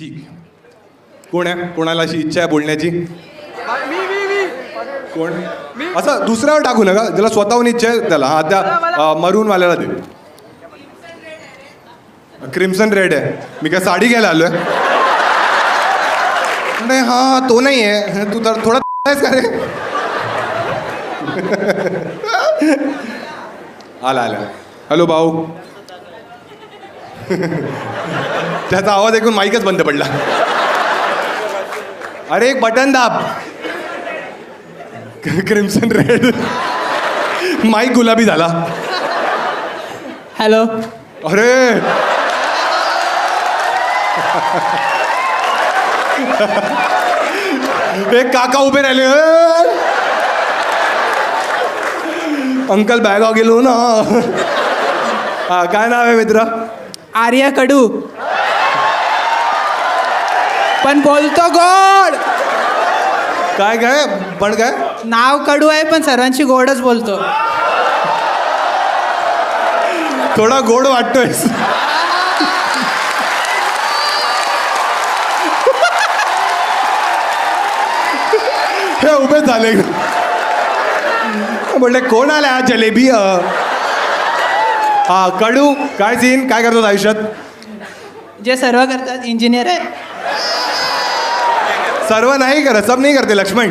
ठीक आहे. कोण आहे? कोणाला अशी इच्छा आहे बोलण्याची? कोण? असं दुसऱ्यावर टाकू नका, ज्याला स्वतःहून इच्छा आहे त्याला. हा, त्या मरूनवाल्याला दे. क्रिम्सन रेड आहे. मी काय साडी घ्यायला आलोय? नाही, हा तो नाही आहे. तू तर थोडा आहेस का रे? आला आला. हॅलो भाऊ. त्याचा आवाज ऐकून माईकच बंद पडला. अरे एक बटन दाब. Crimson red. माईक गुलाबी झाला. हॅलो. अरे एक काका उभे राहिले. अंकल बॅगा गेलो ना. हा, काय नाव आहे मित्र? आर्या कडू. पण बोलतो गोड. काय काय पण काय? नाव कडू आहे पण सर्वांची गोडच बोलतो. थोडा गोड वाटतोय. हे उभे झाले. म्हणले कोण आले हा जलेबी? हा कडू, काय सीन? काय करतो आयुष्यात? जे सर्व करतात इंजिनियर आहे. सर्व नाही करत, सब नाही करते. लक्ष्मण,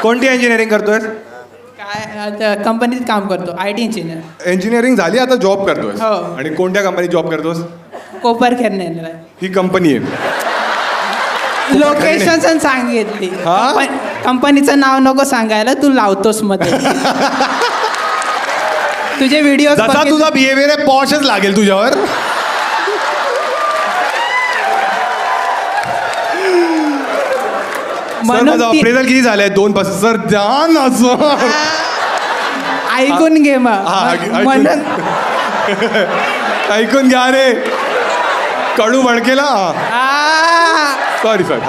कोणती इंजिनिअरिंग करतोय? काय आता कंपनीत काम करतो, IT इंजिनियर. इंजिनिअरिंग झाली, आता जॉब करतोय. हो. आणि कोणत्या कंपनीत जॉब करतोस? कोपर खेळणे. ही कंपनी आहे. लोकेशन सांगितली. हा? कंपनीचं नाव नको सांगायला, तू लावतोस मध्ये. तुझे व्हिडिओ जसा तुझा बिहेवियर आहे पॉशच लागेल तुझ्यावर. म्हणून अप्रेझल किती झालंय? 2%. सर द्या ना सर. ऐकून घे मग. म्हणून ऐकून घ्या रे. कडू भडकेला. Sorry sir.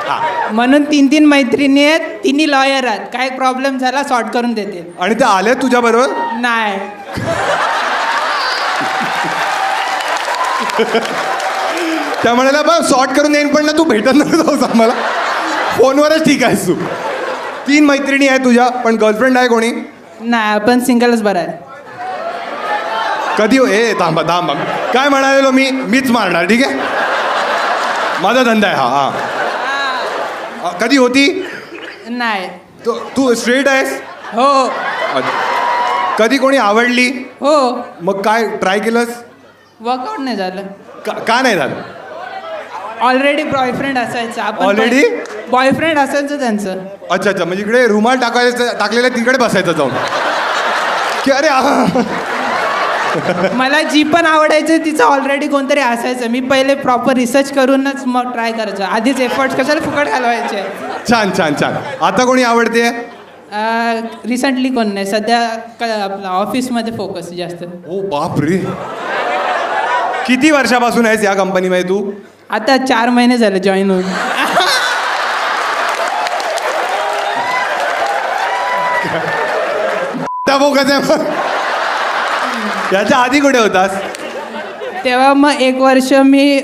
हा, म्हणून 3 मैत्रिणी आहेत, तिन्ही लॉयर आहेत. काय प्रॉब्लेम झाला सॉर्ट करून देते. आणि ते आले तुझ्या बरोबर? नाही. त्या म्हणाला बघ सॉर्ट करून देईन, पण ना तू भेटत नको जाऊस आम्हाला. फोनवरच ठीक आहेस तू. 3 मैत्रिणी आहेत तुझ्या, पण गर्लफ्रेंड आहे कोणी? नाही, आपण सिंगलच बरं आहे. कधी ए थांबा थांबा. काय म्हणालेलो मीच मारणार. ठीक आहे, माझा धंदा आहे हा. हा, कधी होती? नाही. तू स्ट्रेट आहेस? हो. कधी कोणी आवडली? हो. मग काय ट्राय केलंस? वर्कआउट नाही झालं. का नाही झालं? ऑलरेडी बॉयफ्रेंड असायचं. Already? बॉयफ्रेंड असायचं त्यांचं. अच्छा अच्छा, म्हणजे इकडे रुमाल टाकलेला तिकडे बसायचं जाऊन की अरे मला जी पण आवडायचं तिचं ऑलरेडी कोणतरी असायचं. मी पहिले प्रॉपर रिसर्च करूनच मग ट्राय करायचं. आधीच एफर्ट्स कशाला फुकट घालवायचे. छान छान छान. आता कोणी आवडते? रिसेंटली कोण नाही. सध्या आपलं ऑफिसमध्ये फोकस जास्त. ओ बाप रे. किती वर्षापासून आहेस या कंपनीमध्ये तू? आता 4 महिने झाले जॉईन होऊन. याच्या आधी कुठे होतास? तेव्हा मग 1 वर्ष मी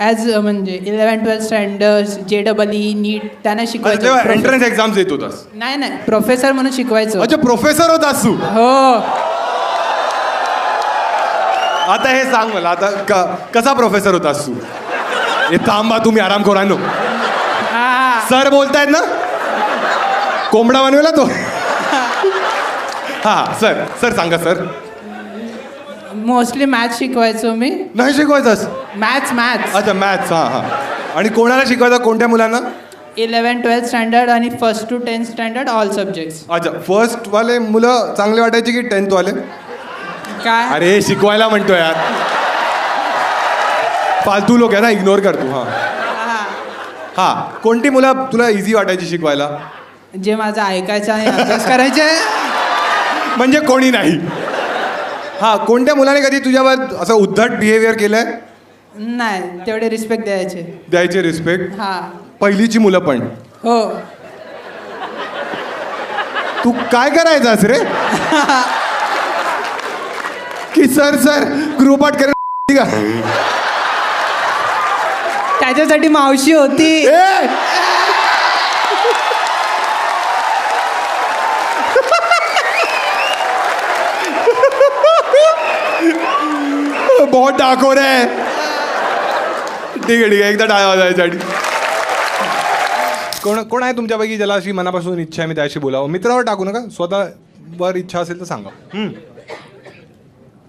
ॲज म्हणजे 11-12 स्टँडर्ड JEE नीट त्यांना शिकवायचं. एंट्रन्स एक्झाम्स देत होतास? नाही, प्रोफेसर म्हणून शिकवायचं. अच्छा, प्रोफेसर होतास तू? हो. आता हे सांग मला, आता कसा प्रोफेसर होतास तू? हे थांबा, तुम्ही आराम करा नो. सर बोलतायत ना? कोंबडा बनवला तो? हा सर सांगा सर. मोस्टली मॅथ्स शिकवायचो मी. नाही शिकवायचंस? मॅथ्स. अच्छा मॅथ्स. हां. आणि कोणाला शिकवायचं? कोणत्या मुलांना? 11-12 स्टँडर्ड आणि 1st to 10th standard all subjects. अच्छा, फर्स्टवाले मुलं चांगले वाटायचे की 10th वाले? काय? अरे शिकवायला म्हणतो यार. फालतू लोक आहे ना, इग्नोर कर तू. हां. कोणती मुलं तुला इझी वाटायची शिकवायला? जे माझं ऐकायचं आणि अभ्यास करायचे. म्हणजे कोणी नाही? हां. कोणत्या मुलाने कधी तुझ्यावर असं उद्धट बिहेवियर केलंय? नाही, तेवढे रिस्पेक्ट द्यायचे रिस्पेक्ट. हां. पहिलीची मुलं पण? हो. तू काय करायचास रे? की सर ग्रुपात कर. त्याच्यासाठी मावशी होती. ए! बहुत डाकोर आहे. ठीक आहे एकदा टाळ्या वाजवायसाठी. कोण आहे तुमच्यापैकी ज्याला अशी मनापासून इच्छा आहे मी त्याशी बोलावं? मित्रावर टाकू नका, स्वतःवर इच्छा असेल तर सांगा.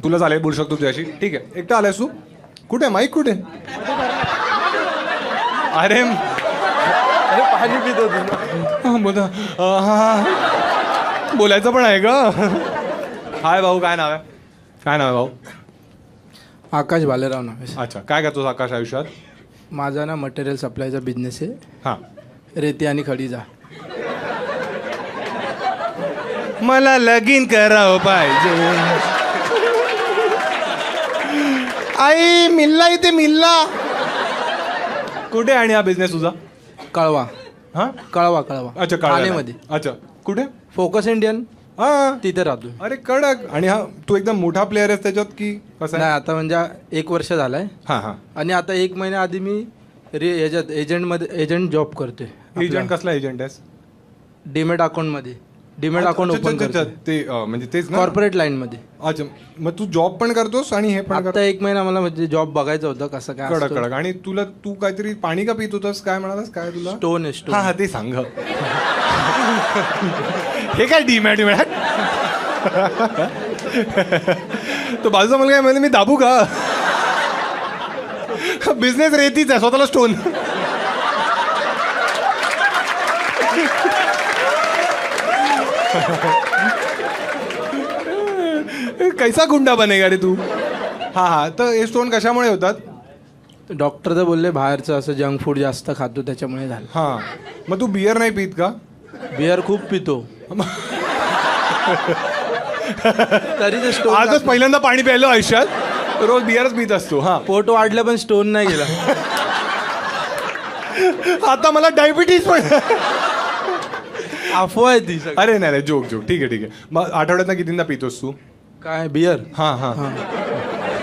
तुला चालेल, बोलू शकतो तुझ्याशी. ठीक आहे, एकटा आलायस तू? कुठे माईक कुठे? अरे पाणी पितो तू. बोला. बोलायचं पण आहे का? हाय भाऊ, काय नाव आहे? काय नाव आहे भाऊ? आकाश भालेराव नाव आहे. अच्छा, काय करतोस आकाश आयुष्यात? माझा ना मटेरियल सप्लायचा बिझनेस आहे. हां. रेती आणि खडीचा. मला लगीन करावं पाहिजे. आई मिल्ला इथे मिल्ला. कुठे आणि हा बिझनेस तुझा? कळवा. हा, कळवा. अच्छा, ठाण्यामध्ये. अच्छा, कुठे? फोकस इंडियन हा, तिथे राहतो. अरे कडक. आणि हा तू एकदम मोठा प्लेअर आहेस त्याच्यात की कसं नाही, आहे? आता म्हणजे 1 वर्ष झालाय. हां हां. आणि आता 1 महिना आधी मी याच्यात एजंट जॉब करतोय. एजंट कसला एजंट आहेस? डीमेट अकाउंटमध्ये. डीमेट अकाउंट अच्छा, ओपन अच्छा, अच्छा, करतो ते म्हणजे तेच ना? कॉर्पोरेट लाईनमध्ये. अच्छा, मग तू जॉब पण करतोस आणि हे पण आता 1 महिना मला म्हणजे जॉब बघायचं होतं कसं काय कडक असतं. कडक. आणि तू काहीतरी पाणी का पित होतास? काय म्हणालास? काय तुला? स्टोन आहे हा स्टोन. हा, ते सांग. हे काय डीमॅट डीमॅट? तो बाजूचा मुलगा म्हणजे मी दाबू का? बिझनेस रेतीच आहे, स्वतःला स्टोन. कैसा गुंडा बनेगा रे तू? हा हा, तर हे स्टोन कशामुळे होतात? डॉक्टर तर बोलले बाहेरचं असं जंक फूड जास्त खातो त्याच्यामुळे झालं. हा, मग तू बियर नाही पित का? बिअर खूप पितो. तरी ते स्टोन आजच पहिल्यांदा पाणी प्यायलो आयुष्यात. रोज बियरच पित असतो. हा, पोट वाढलं पण स्टोन नाही गेला. आता मला डायबिटीज पण. अफवा आहे ती सगळी. अरे नाही जोक ठीक आहे. मग आठवड्यात कितींदा पितोस तू? काय बिअर? हा.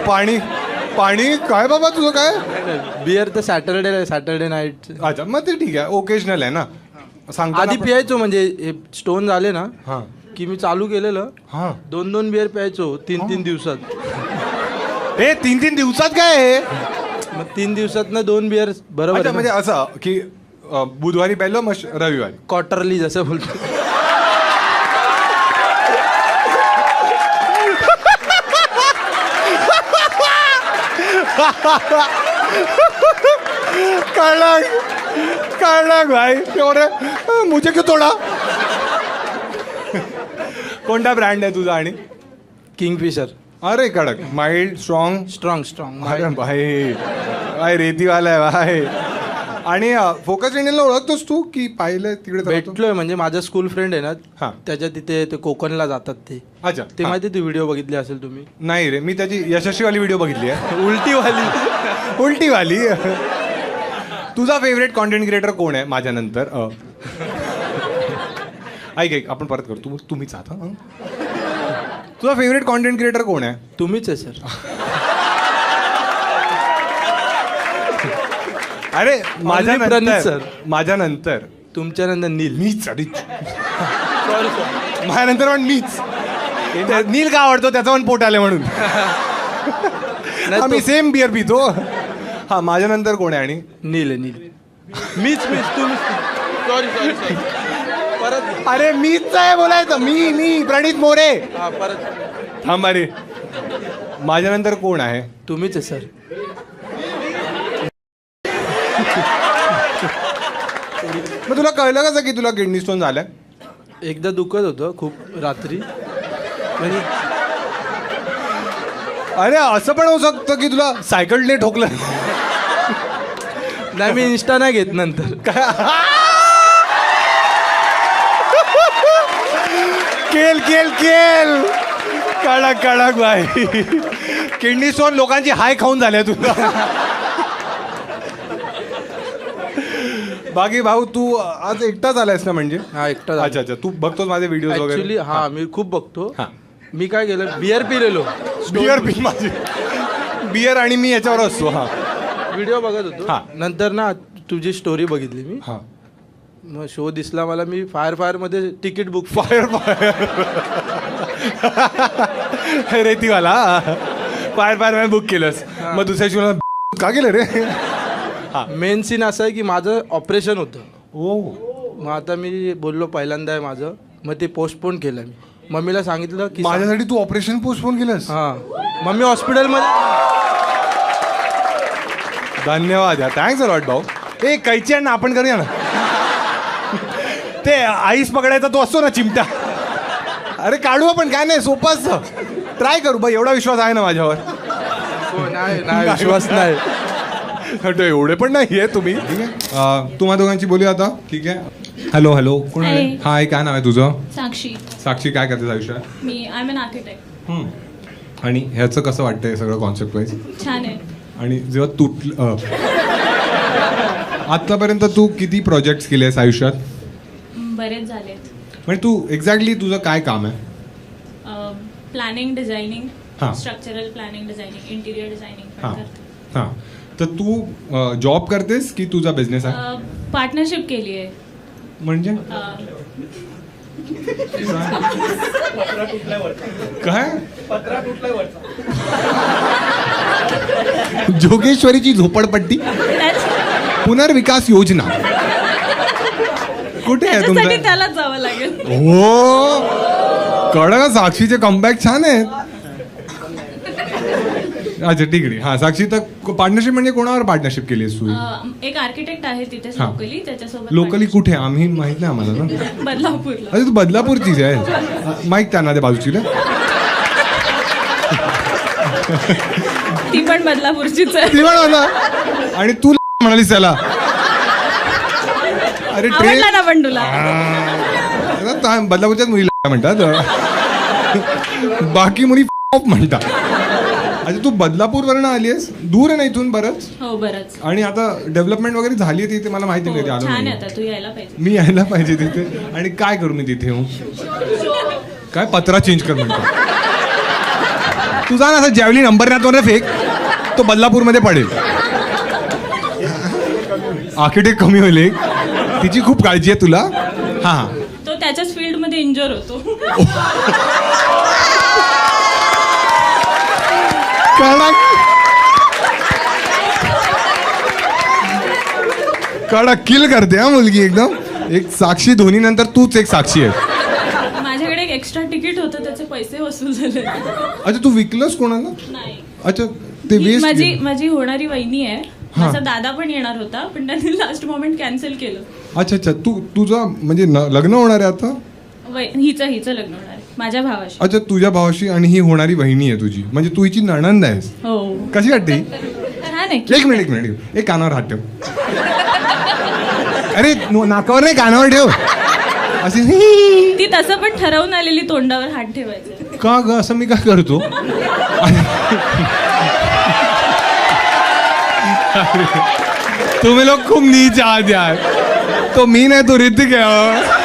पाणी काय बाबा तुझं काय? बिअर तर सॅटर्डे नाईट. अच्छा, मग ते ठीक आहे, ओकेजनल आहे ना. सांगताना आधी पण- पियायचो म्हणजे हे स्टोन झाले ना हा की मी चालू केलेलं. हा. 2 बिअर प्यायचो 3 दिवसात. हे 3 दिवसात काय आहे? मग 3 दिवसात ना 2 बिअर बरोबर अच्छा, आहे म्हणजे ना? असं की बुधवारी प्यायलो मग रविवारी. क्वार्टरली जसं बोलतो. कळलं भाई. मुझे क्यों तोडा? कोणता ब्रँड आहे तुझा? आणि किंगफिशर. अरे कडक, माइल्ड, स्ट्रॉंग. स्ट्रॉंग. अरे भाई, भाई रेतीवाला आहे भाई. आणि फोकस इंडियनला ओळखतोस तू की पाहिलं तिकडे तर होतो? भेटलोय म्हणजे माझा स्कूल फ्रेंड आहे हा. ना त्याच्या तिथे ते कोकणला जातात ते. अच्छा, ते हा. माहिती ती व्हिडिओ बघितली असेल तुम्ही. नाही रे, मी त्याची यशस्वीवाली व्हिडिओ बघितली आहे. उलटीवाली. उलटीवाली. तुझा फेवरेट कॉन्टेंट क्रिएटर कोण आहे माझ्यानंतर? ऐक आपण परत करतो. तुम्हीच आहात. हं? तुझा फेवरेट कॉन्टेंट क्रिएटर कोण आहे? तुम्हीच आहे सर. अरे प्रणीत sir. माझ्यानंतर तुमच्यानंतर नील. मीच. सॉरी. माझ्यानंतर पण मीच. नील का आवडतो? त्याचं पण पोट आले म्हणून. आम्ही सेम बिअर पितो. हा, माझ्यानंतर कोण आहे? आणि नील आहे नील. मीच तुम्ही. सॉरी. परत. अरे मीच आहे बोलायचं. मी प्रणित मोरे. हा परत. थांब अरे, माझ्यानंतर कोण आहे? तुम्हीच आहे सर. मग तुला कळलं कसं की तुला किडनी स्टोन झालाय? एकदा दुखत होतं खूप रात्री म्हणजे. अरे असं पण होऊ शकतं की तुला सायकलने ठोकलं. नाही मी इंस्टा नाही घेत नंतर. केल कडक भाई. किडनी स्टोन लोकांची हाय खाऊन झाल्या तुला. बाकी भाऊ, तू आज एकटाच आलायस ना? म्हणजे हा एकटा झालो. अच्छा, तू बघतोस माझे व्हिडिओ वगैरे? ऍक्च्युली हा मी खूप बघतो. हा. मी काय केलं बिअर पिलेलो. बिअर आणि मी याच्यावर असतो. हा, व्हिडिओ बघत होतो हा. नंतर ना तुझी स्टोरी बघितली मी हा मग शो दिसला मला मी फायर मध्ये तिकीट बुक फायर रेतीवाला फायर बुक केलंस मग दुसऱ्या शिवाय का केलं रे? मेन सीन असं आहे की माझं ऑपरेशन होतं ओ मग आता मी बोललो पहिल्यांदा आहे माझं मग ते पोस्टपोन केलं मी मम्मीला सांगितलं की माझ्यासाठी तू ऑपरेशन पोस्टपोन केलंस? हां मम्मी हॉस्पिटलमध्ये धन्यवाद यार, थँक्स अलॉट भाऊ. ए कैची आहे ना, आपण करूया ना. ते आईस पकडायचा तो असतो ना चिमटा, अरे काढू आपण, काय नाही, सोपं असतं. ट्राय करू बा, एवढा विश्वास आहे ना माझ्यावर. नाही विश्वास नाही. तो एवढे पण नाही आहे तुम्ही. ठीक आहे, तुम्हा दोघांची बोलूया आता. ठीक आहे. हॅलो हॅलो, कोण आहे? Hi. हाय, काय नाव आहे तुझं? साक्षी. साक्षी, काय करतेस आयुष्यात? मी आय एम एन आर्किटेक्ट. आणि ह्याचं कसं वाटतंय सगळं कॉन्सेप्ट वाईज? छान आहे. आणि जेव्हा आतापर्यंत तू किती प्रोजेक्ट्स केले आहेस आयुष्यात? बरेच झालेत. म्हणजे तू एक्झॅक्टली तुझं काय काम आहे? प्लॅनिंग, डिझायनिंग, हां. Structural planning, designing, interior designing हां पण करते. हां. तर तू जॉब करतेस की तुझा बिझनेस आहे? पार्टनरशिप केली आहे. म्हणजे काय? जोगेश्वरीची झोपडपट्टी पुनर्विकास योजना कुठे आहे तुमचं? त्याच्यासाठी त्यालाच जावं लागेल. हो, कळलं. साक्षीचे कमबॅक छान आहेत. अच्छा ठीक आहे. हा साक्षी, तर पार्टनरशिप म्हणजे कोणावर पार्टनरशिप केली आहेस तू? एक आर्किटेक्ट आहे तिथे हां. लोकली, त्याच्यासोबत लोकली कुठे? आम्ही माहित नाही आम्हाला ना. बदलापूरला. अरे तू बदलापूरचीच आहे. माहित त्यांना ते बाजूची ना. ती पण बदलापूरचीच आहे. ती म्हणा. आणि तू म्हणालीस त्याला? अरे आवडला ना पण तुला? बदलापूरच्याच मुलीला म्हणतात, बाकी मुली म्हणतात. अच्छा, तू बदलापूरवरनं आली आहेस? दूर आहे ना इथून बरंच? हो बरंच. आणि आता डेव्हलपमेंट वगैरे झाली आहे तिथे? मला माहिती हो, नाही, आलो छान आहे. नाही. आता तू यायला पाहिजे. मी यायला पाहिजे तिथे. आणि काय करू मी तिथे येऊन? काय पत्रा चेंज कर म्हणतो? तुझा ना असं जॅवली नंबर ना तो ना फेक, तो बदलापूरमध्ये पडेल. आर्किटेक्ट कमी होईल एक. तिची खूप काळजी आहे तुला. हां हां. तो त्याच्याच फील्ड मध्ये इंजर होतो. कडक किल करते हा मुलगी एकदम. एक साक्षी धोनी नंतर तूच एक साक्षी आहे. माझ्याकडे एक एक्स्ट्रा तिकीट होतं, त्याचे पैसे वसूल झाले. अच्छा, तू विकलंस कोणाला? नाही. अच्छा, ते ही वेस्ट. माझी होणारी वहिनी आहे. हां. माझा दादा पण येणार होता, पण त्यांनी लास्ट मोमेंट कॅन्सल केलं. अच्छा अच्छा, तुझा म्हणजे लग्न होणार आहे आता? हिचं लग्न होणार आहे माझ्या भावाशी. अच्छा, तुझ्या भावाशी. आणि ही होणारी बहिणी आहे तुझी, म्हणजे तू हिची नणंद आहेस. हो. कशी वाटते? छान आहे. एक मिनिट एक कानावर हात ठेव. अरे नाकावर नाही, कानावर ठेव. असे ती तसं पण ठरवून आलेली तोंडावर हात ठेवायचं. का ग, असं मी काय करतो? तुम्ही लोक खूप नीच आहात यार. तो मी नाही, तो ऋतिक आहे.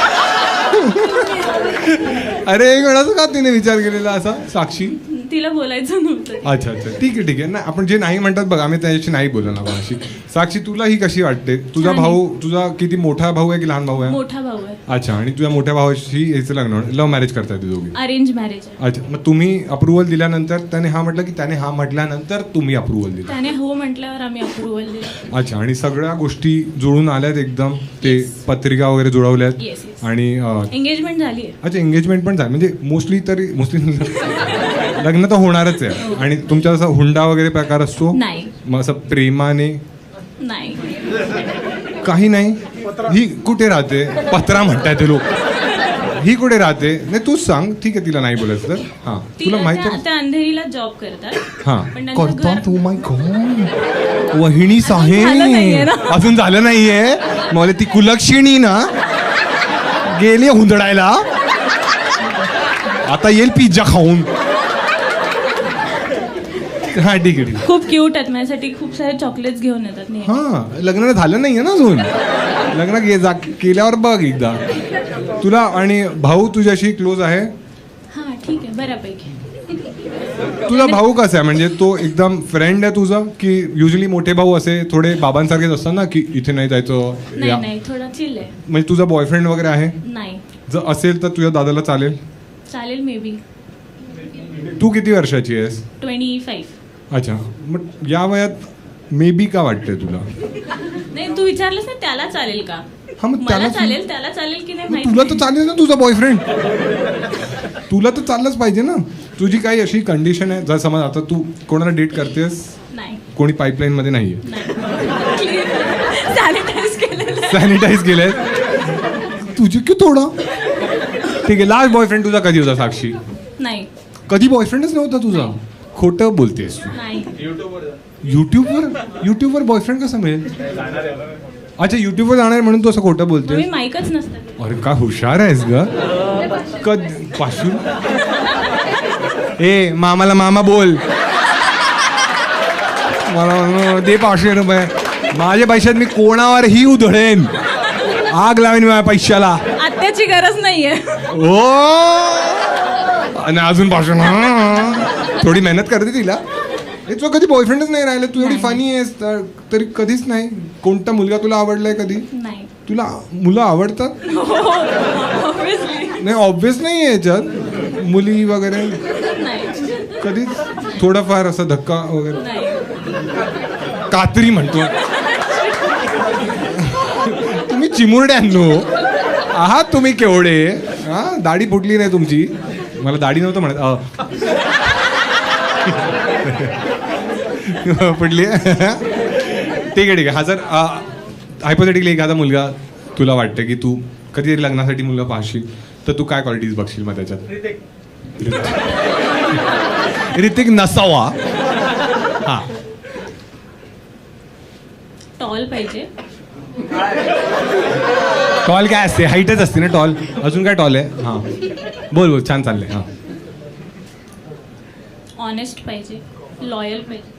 अरे एक वेळाच का तिने विचार केलेला असा? साक्षी तिला बोलायचं नव्हतं. अच्छा अच्छा, ठीक आहे ना. आपण जे नाही म्हणतात बघ, आम्ही त्याच्याशी नाही बोललो ना कोणाशी. साक्षी, तुला ही कशी वाटते? तुझा भाऊ, तुझा किती मोठा भाऊ आहे की लहान भाऊ आहे? मोठा भाऊ आहे. अच्छा, आणि तुझ्या मोठ्या भावाशी याचं लग्न, लव्ह मॅरेज करताय ते दोघी? अरेंज मॅरेज आहे. अच्छा, मग तुम्ही अप्रुव्हल दिल्यानंतर त्याने हा म्हटलं की त्याने हा म्हटल्यानंतर तुम्ही अप्रुव्हल दिलं? त्याने हो म्हटल्यावर आम्ही अप्रुव्हल दिलं. अच्छा, आणि सगळ्या गोष्टी जुळून आल्यात एकदम? ते पत्रिका वगैरे जुळवल्यात? Yes, yes. आणि एंगेजमेंट झाली आहे. अच्छा, एंगेजमेंट पण झाली म्हणजे मोस्टली लग्न तर होणारच आहे. आणि तुमचा असा हुंडा वगैरे प्रकार असतो? नाही. मग असं प्रेमाने? नाही. काही नाही. ही कुठे राहते? पत्रा म्हणताय ते लोक. ही कुठे राहते? नाही तूच सांग. ठीक आहे, तिला नाही बोलायचं तर. हां, तुला माहिती आहे? त्या अंधेरीला जॉब करतात. हां, पण त्यांचं करतात. घर- ओ माय गॉड, वहिनी झालं नाहीये आहे. ना. अजून झालं नाहीये. मला ती कुलक्षिणी ना गेली हुंदडायला, आता येईल पिझ्झा खाऊन. हा ठीक आहे. खूप क्यूट आहेत, माझ्यासाठी खूप सारे चॉकलेट्स घेऊन येतात नेहमी. हा, लग्न झालं नाहीये ना अजून. लग्न केल्यावर बघ एकदा. तुला आणि भाऊ तुझ्याशी क्लोज आहे? हा ठीक आहे, बऱ्यापैकी. तुझा भाऊ कसा आहे, म्हणजे तो एकदम फ्रेंड आहे तुझा, की युजली मोठे भाऊ असे थोडे बाबांसारखेच असतात ना, की इथे नाही जायचं नाही नाही थोडा चिल आहे. म्हणजे तुझा बॉयफ्रेंड वगैरे आहे? नाही जर असेल तर तुझ्या दादाला चालेल? चालेल मे बी. तू किती वर्षाची आहेस? 25. अच्छा, मग या वयात मे बी का वाटतंय तुला? नाही तू विचारलंस ना त्याला चालेल का? हा, मग मला त्याला त्याला चालेल की नाही मग माहिती तुला नाही. तर चालेल ना तुझा बॉयफ्रेंड. तुला तर चाललंच पाहिजे ना. तुझी काही अशी कंडिशन आहे, जर समज आता तू कोणाला डेट करतेस, नाही कोणी पाईपलाईन मध्ये नाहीये, सॅनिटाईज केलेलं. सॅनिटाईज केलंय, तुझी की थोडं ठीक आहे. लास्ट बॉयफ्रेंड तुझा कधी होता साक्षी? नाही कधी बॉयफ्रेंडच नव्हता तुझा? खोटं बोलतेस तू. नाही युट्यूबवर बॉयफ्रेंड कसं मिळेल? अच्छा, युट्यूबवर जाणार म्हणून तू असं खोटं मी बोलतेस? माईकच नसतं. अरे काय हुशार आहेस ग. पाचशे ए मामाला मामा बोल, मला दे 500 रुपये. माझ्या पैशात मी कोणावरही उधळेन, आग लावेन माझ्या पैशाला. आत्याची गरज नाहीये. ओ आणि अजून 500. थोडी मेहनत करते तिला. हे तुझा कधी बॉयफ्रेंडच नाही राहिलं, तू एवढी फनी आहेस तरी कधीच नाही. कोणता मुलगा तुला आवडलाय कधी? नाही तुला मुलं आवडतात? ऑब्विसली नाही ऑब्विस नाही आहे याच्यात, मुली वगैरे नाही. कधीच? थोडाफार असं धक्का वगैरे? नाही कात्री म्हणतो तुम्ही चिमुरड्यांनो आहात तुम्ही केवढे. हा, दाढी फुटली नाही तुमची. मला दाढी नव्हतं म्हणत फुटली. ठीक आहे. हा जर हायपोथेटिकली एखादा मुलगा तुला वाटतं की तू कधीतरी लग्नासाठी मुलगा पाहशील, तर तू काय क्वालिटीज बघशील मग त्याच्यात? ऋतिक नसावा. हा, टॉल पाहिजे. टॉल काय असते? हाईटच असते ना टॉल. अजून काय टॉल आहे? हा बोल बोल, छान चाललंय. हा, ऑनेस्ट पाहिजे. लॉयल पाहिजे.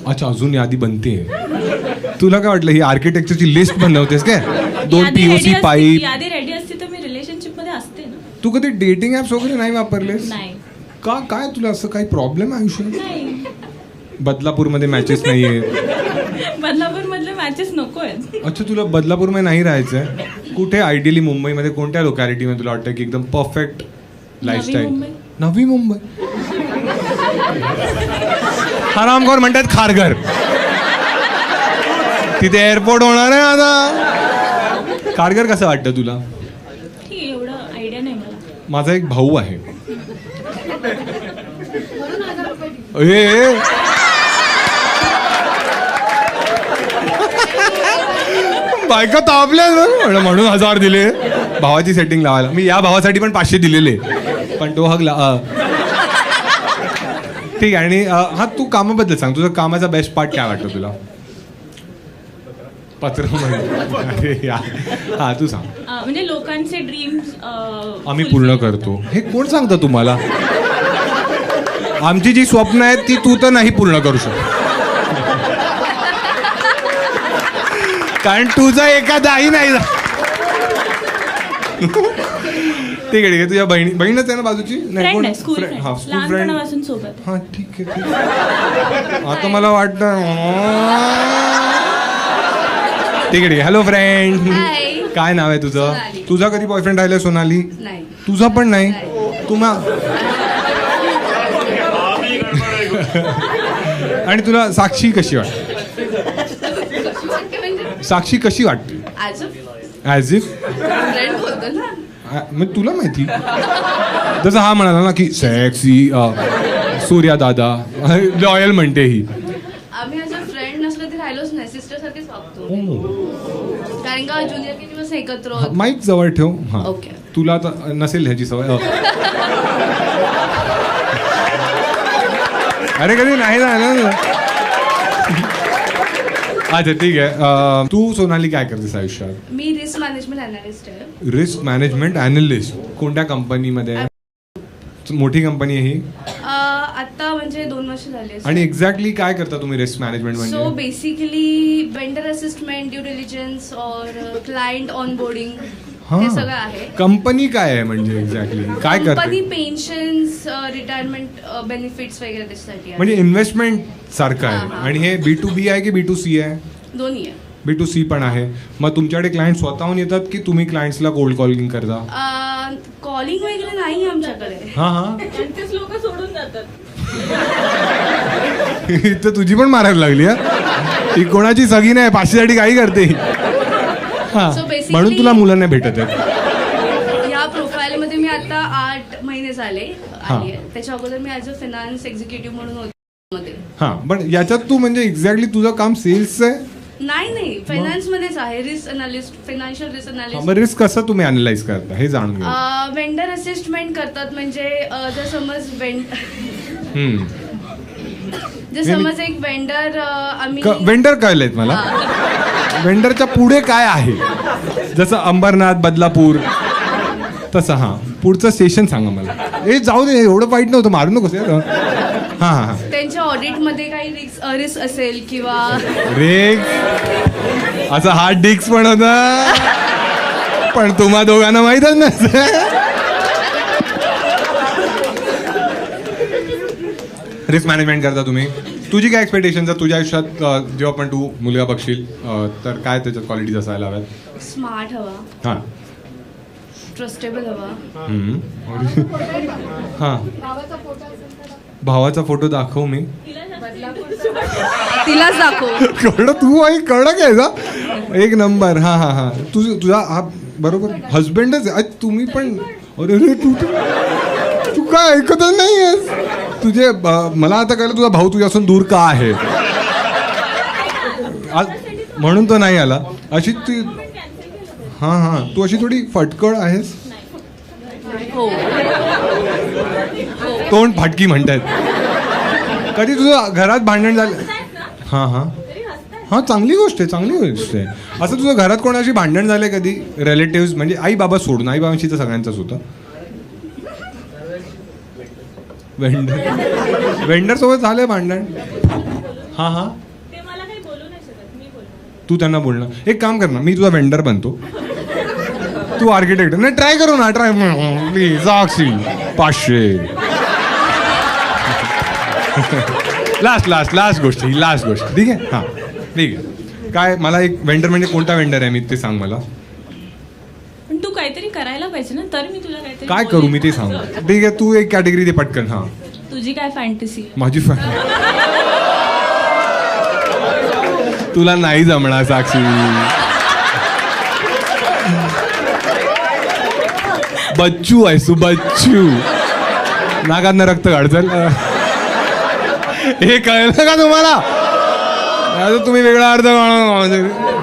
अच्छा, अजून यादी बनते. तुला काय वाटलं ही आर्किटेक्चरची लिस्ट बनवतेस काय? 2 यादी POC ready असती- पाईप. यादी रेडी असती तर मी रिलेशनशिप मध्ये असते ना. तू कधी डेटिंग ऍप्स वगैरे नाही वापरलेस नाही का? काय तुला असं काही प्रॉब्लेम आहे आयुष्यात? नाही. बदलापूरमध्ये मॅचेस नाहीये. बदलापूर मधले मॅचेस नको आहेत. अच्छा, तुला बदलापूरमध्ये नाही राहायचंय. कुठे आयडियली मुंबईमध्ये कोणत्या लोकॅलिटीमध्ये तुला वाटतं की एकदम परफेक्ट लाईफस्टाईल? मुंबई. नवी मुंबई. हरामखोर म्हणतात खारघर. तिथे एअरपोर्ट होणार आहे आता. खारघर कसं वाटतं तुला? ठीक आहे, एवढं आयडिया नाही मला. माझा एक भाऊ आहे. ए बायका तापल्या म्हणून 1000 दिले भावाची सेटिंग लावायला. मी या भावासाठी पण 500 दिलेले, पण तो हगला. ठीक आहे. आणि हा, तू कामाबद्दल सांग. तुझा कामाचा बेस्ट पार्ट काय वाटतं तुला? पत्र अरे यार. हा, तू सांग. म्हणजे लोकांचे ड्रीम्स आम्ही पूर्ण करतो. हे कोण सांगतं तुम्हाला? आमची जी स्वप्न आहेत ती तू तर नाही पूर्ण करू शकत, कारण तुझा एखादाही नाही. ठीक आहे. तुझ्या बहीणच आहे ना बाजूची? फ्रेंड आहे, स्कूल फ्रेंड. हा, स्कूल फ्रेंड. लहानपणापासून सोबत. हा, ठीक आहे. आता मला वाटतं ठीक आहे. हॅलो फ्रेंड, काय नाव आहे तुझं? तुझा कधी बॉयफ्रेंड राहिलाय सोनाली? नाही. तुझा पण नाही? तुम्हा आणि तुला साक्षी कशी वाटते? साक्षी कशी वाटते? ॲज इफ फ्रेंड बोलतो ना. मग तुला माहिती, जसं हा म्हणाला ना की सेक्सी सूर्या दादा, लॉयल म्हणते ही. आम्ही ॲज अ फ्रेंड नसलं तरी राहिलोच नाही, सिस्टर सारखेच वागतो. कारण का ज्युनियर के दिवस एकत्र होतो. माईक जवळ ठेव. हा, ओके. तुला तर नसेल ह्याची सवय. अरे कधी नाही ना. अच्छा, ठीक आहे. तू सोनाली काय करतेस आयुष्यात? मी रिस्क मॅनेजमेंट अनालिस्ट आहे. Risk management analyst. कोणत्या कंपनीमध्ये? मोठी कंपनी आहे ही? आता म्हणजे 2 वर्ष झाली. आणि एक्झॅक्टली काय करता तुम्ही रिस्क मॅनेजमेंट सो म्हणजे? बेसिकली वेंडर असिस्टमेंट, ड्यू डिलिजन्स और क्लायंट ऑनबोर्डिंग. ते सगळं आहे. कंपनी काय आहे म्हणजे एक्झॅक्टली काय कंपनी करते? पेन्शन्स रिटायरमेंट बेनिफिट्स वगैरे त्याच्यासाठी आहे. म्हणजे इन्व्हेस्टमेंट सारखं आहे. हां. आणि हे B2B आहे की B2C आहे? दोन्ही आहे. B2C पण आहे. मग तुमच्याकडे क्लायंट स्वतःहून येतात की तुम्ही क्लायंट्सला कोल्ड कॉलिंग करता? कॉलिंग वगैरे नाही आमच्याकडे. हां त्यांचेच लोक सोडून जातात. इथं तुझी पण मारायला लागली हा. ही कोणाची सगी नाही, 500साठी काही करते हा. So basically- म्हणून तुला मुलं नाही भेटत आहेत. या प्रोफाईलमध्ये मी आता 8 महिने झाले हां. आली आहे. त्याच्या अगोदर मी ॲज अ फायनान्स एक्झिक्युटिव्ह म्हणून होते मध्ये. हा पण याच्यात तू म्हणजे एक्झॅक्टली तुझं काम सेल्स आहे? नाही फायनान्स मध्येच आहे. Risk analyst, financial risk analyst. मग रिस्क कसं तुम्ही अनालाइज करता हे जाणून घ्या. वेंडर असिस्टमेंट करतात. म्हणजे जर समज जर समज एक वेंडर आम्ही वेंडर कळलेत मला. वेंडरच्या पुढे काय आहे? जसं अंबरनाथ, बदलापूर तसं. हा पुढचं स्टेशन सांगा मला. जाऊ दे, एवढं वाईट नव्हतं, मारू नकोस यार. हा त्यांच्या ऑडिटमध्ये काही रिस्क असेल किंवा रेग असं हार्ड डिस्क पण होता, पण तुम्हा दोघांना माहीतच नसतं. रिस्क मॅनेजमेंट करता तुम्ही. तुझी काय एक्सपेक्टेशन आहे तुझ्या आयुष्यात जेव्हा पण तू मुलगा बघशील तर काय त्याच्यात क्वालिटीज असायला हव्यात? स्मार्ट हवा, हां ट्रस्टेबल हवा. हां भावाचा फोटो दाखव मी. तिलाच दाखव. कडक तू आई कडक आहे का? एक नंबर. हां तुझा हा बरोबर हजबंडच आहे. तुम्ही पण अरे तू काय ऐकतच नाही आहेस. तुझे मला आता कळलं तुझा भाऊ तुझ्यापासून दूर का आहे. म्हणून तो नाही आला. अशी ती हां तू अशी थोडी फटकळ आहेस. हो. तोंड फाटकी म्हणतायत. कधी तुझं घरात भांडण झालं? हां चांगली गोष्ट आहे. असं तुझं घरात कोणाशी भांडण झालंय कधी? रिलेटिव्ह म्हणजे आई बाबा सोडून. आई बाबांशी तर सगळ्यांचंच होतं. वेंडर सोबत झालंय भांडण? हां ते मला काही बोलू नाही शकत. मी बोलणार. तू त्यांना बोलणार. एक काम कर ना, मी तुझा वेंडर बनतो, तू आर्किटेक्ट. नाही ट्राय करू ना. Try please. साक्षी 500. लास्ट गोष्ट ठीक आहे. हां ठीक आहे. काय मला एक वेंडर म्हणजे कोणता वेंडर आहे मी ते सांग मला. पण तू काहीतरी करायला पाहिजे ना, तर मी तुला काहीतरी काय बोलेन. करू मी ते सांग. ठीक आहे तू एक कॅटेगरी दे पटकन. हां तुझी काय फॅन्टसी? माझी तुला नाही जमणार साक्षी. बच्चू आहेस तू, बच्चू. नाकातनं रक्त काढचल. हे कळलं का तुम्हाला? आता तुम्ही वेगळा अर्थ.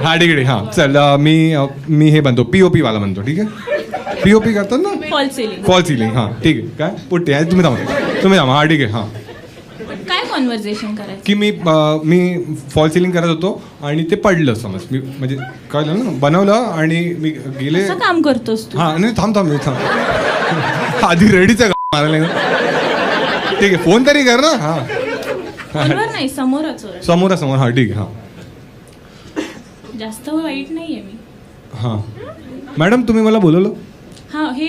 हा ठीक आहे. हां चल मी हे बनतो POP वाला बनतो. ठीक आहे. POP करतात ना, फॉल सिलिंग. Fall ceiling. हां ठीक आहे. काय पुट्टे आहे तुम्ही थांबा. हां ठीक आहे. हां काय कॉन्व्हर्सेशन करायचं? की मी फॉल सिलिंग करत होतो आणि ते पडलं समज. मी म्हणजे कळलं ना, बनवलं आणि मी गेले. असं काम करतोस तू? हां नाही थांब आधी रेडीच आहे मारायला. ठीक आहे फोन तरी कर ना. हां फोनवर नाही, समोरच. समोरासमोर. हां ठीक आहे. हां जास्त वाईट नाहीये मी. हां मॅडम तुम्ही मला बोलवलं? हा हे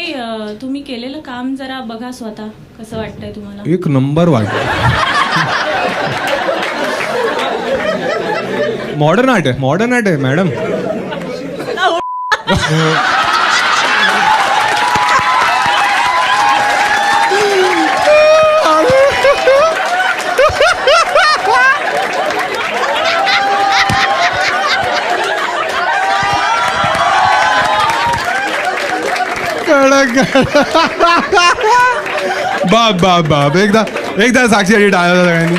तुम्ही केलेलं काम जरा बघा स्वतः, कसं वाटतंय तुम्हाला? एक नंबर वाटतं. मॉडर्न आर्ट आहे मॅडम. बाप एकदा साक्षी टाळा सगळ्यांनी.